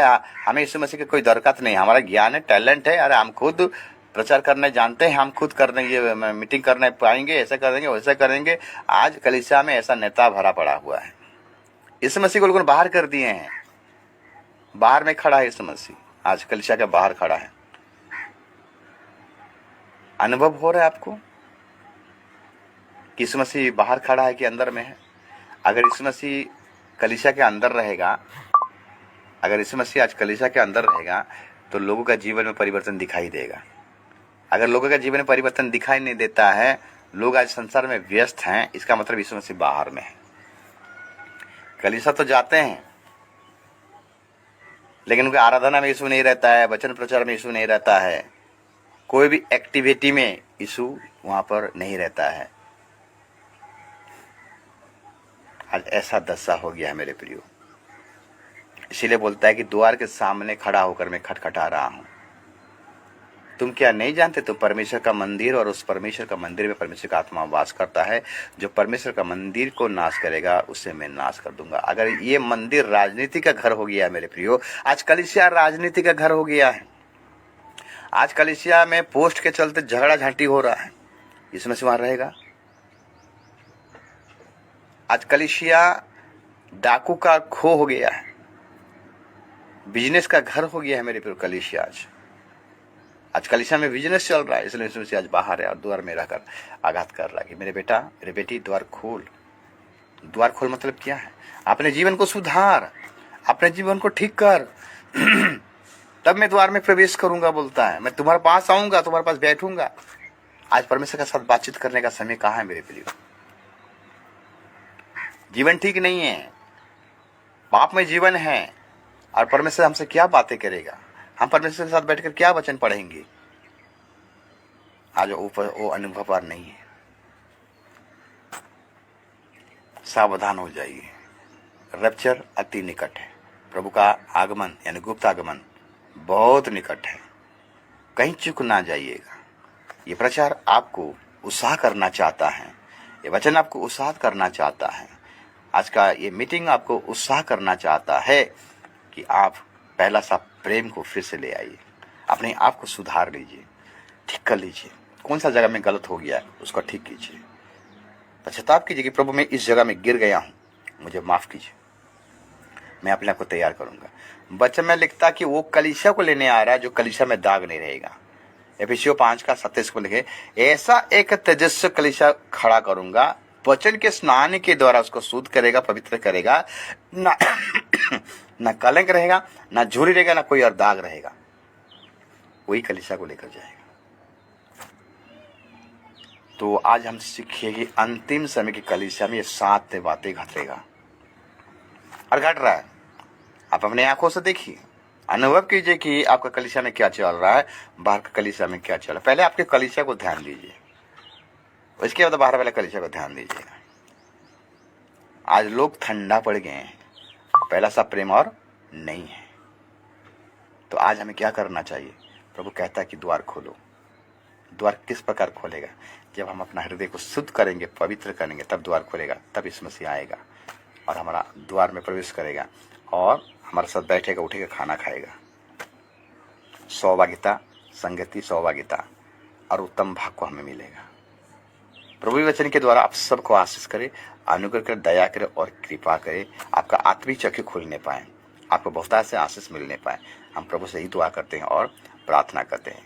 हमें यीशु मसीह की कोई दरकार नहीं, हमारा ज्ञान है, टैलेंट है, अरे हम खुद प्रचार करने जानते हैं, हम खुद करने ये मीटिंग करने पाएंगे, ऐसा करेंगे वैसा करेंगे। आज कलीसिया में ऐसा नेता भरा पड़ा हुआ है। यीशु मसीह को लोगों ने बाहर कर दिए हैं। बाहर में खड़ा है यीशु मसीह, आज कलीसिया के बाहर खड़ा है। अनुभव हो रहा है आपको कि यीशु मसीह बाहर खड़ा है कि अंदर में है? अगर यीशु मसीह कलीसिया के अंदर रहेगा, अगर यीशु मसीह आज कलीसिया के अंदर रहेगा तो लोगों का जीवन में परिवर्तन दिखाई देगा। अगर लोगों का जीवन में परिवर्तन दिखाई नहीं देता है, लोग आज संसार में व्यस्त हैं, इसका मतलब यीशु मसीह बाहर में है। कलीसिया तो जाते हैं लेकिन उनकी आराधना में यीशु नहीं रहता है, वचन प्रचार में यीशु नहीं रहता है, कोई भी एक्टिविटी में यीशु वहां पर नहीं रहता है। आज ऐसा दशा हो गया है मेरे प्रियो। इसीलिए बोलता है कि द्वार के सामने खड़ा होकर मैं खटखटा रहा हूं। तुम क्या नहीं जानते? तो परमेश्वर का मंदिर, और उस परमेश्वर का मंदिर में परमेश्वर का आत्मा वास करता है। जो परमेश्वर का मंदिर को नाश करेगा उसे मैं नाश कर दूंगा। अगर ये मंदिर राजनीति का घर हो गया है मेरे प्रियो, आज कलीसिया राजनीति का घर हो गया है। आज कलीसिया में पोस्ट के चलते झगड़ा झांटी हो रहा है। इसमें से वहां रहेगा? आज कलीसिया डाकू का खो हो गया है, बिजनेस का घर हो गया है मेरे प्रिय कलीसिया। आज कलीसिया में बिजनेस चल रहा है, इसलिए इसमें से आज बाहर है और द्वार में रहकर आघात कर रहा है कि मेरे बेटा मेरे बेटी द्वार खोल। द्वार खोल मतलब क्या है? अपने जीवन को सुधार, अपने जीवन को ठीक कर तब मैं द्वार में प्रवेश करूंगा बोलता है। मैं तुम्हारे पास आऊंगा, तुम्हारे पास बैठूंगा। आज परमेश्वर के साथ बातचीत करने का समय कहाँ है मेरे प्रिय? जीवन ठीक नहीं है, पाप में जीवन है, और परमेश्वर हमसे क्या बातें करेगा? हम परमेश्वर के साथ बैठकर क्या वचन पढ़ेंगे? आज वो अनुभव पर नहीं है। सावधान हो जाइए, रैप्चर अति निकट है। प्रभु का आगमन यानी गुप्त आगमन बहुत निकट है, कहीं चूक ना जाइएगा। ये प्रचार आपको उत्साह करना चाहता है, ये वचन आपको उत्साह करना चाहता है, आज का ये मीटिंग आपको उत्साह करना चाहता है कि आप पहला सा प्रेम को फिर से ले आइए, अपने आप को सुधार लीजिए, ठीक कर लीजिए। कौन सा जगह में गलत हो गया है उसको ठीक कीजिए, पश्चाताप कीजिए कि प्रभु मैं इस जगह में गिर गया हूं, मुझे माफ कीजिए, मैं अपने आप को तैयार करूंगा। वचन में लिखता कि वो कलीसिया को लेने आ रहा है जो कलीसिया में दाग नहीं रहेगा। एफिसियों 5:27 को लिखे, ऐसा एक तेजस्वी कलीसिया खड़ा करूंगा, वचन के स्नान के द्वारा उसको शुद्ध करेगा, पवित्र करेगा, ना ना कलंक रहेगा, ना झुर्री रहेगा, ना कोई और दाग रहेगा। वही कलीसिया को लेकर जाएगा। तो आज हम सीखिए कि अंतिम समय की कलीसिया में ये 7 बातें घटेगा और घट रहा है। आप अपने आंखों से देखिए, अनुभव कीजिए कि आपका कलीसिया में क्या चल रहा है, बाहर का कलीसिया में क्या चल रहा है। पहले आपके कलीसिया को ध्यान दीजिए, उसके बाद बाहर वाले कलीसिया को ध्यान दीजिएगा। आज लोग ठंडा पड़ गए हैं, पहला सा प्रेम और नहीं है। तो आज हमें क्या करना चाहिए? प्रभु कहता है कि द्वार खोलो। द्वार किस प्रकार खोलेगा? जब हम अपना हृदय को शुद्ध करेंगे, पवित्र करेंगे, तब द्वार खोलेगा, तब इस मसीह आएगा और हमारा द्वार में प्रवेश करेगा और हमारे साथ बैठेगा, उठेगा, खाना खाएगा। सौभाग्यता, संगति, सौभाग्यता और उत्तम भाग को हमें मिलेगा। प्रभु वचन के द्वारा आप सबको आशीष करे, अनुग्रह करे, दया करे और कृपा करे, आपका आत्मिक चक्षु खुलने पाए, आपको बहुतायत से आशीष मिलने पाए। हम प्रभु से ही दुआ करते हैं और प्रार्थना करते हैं।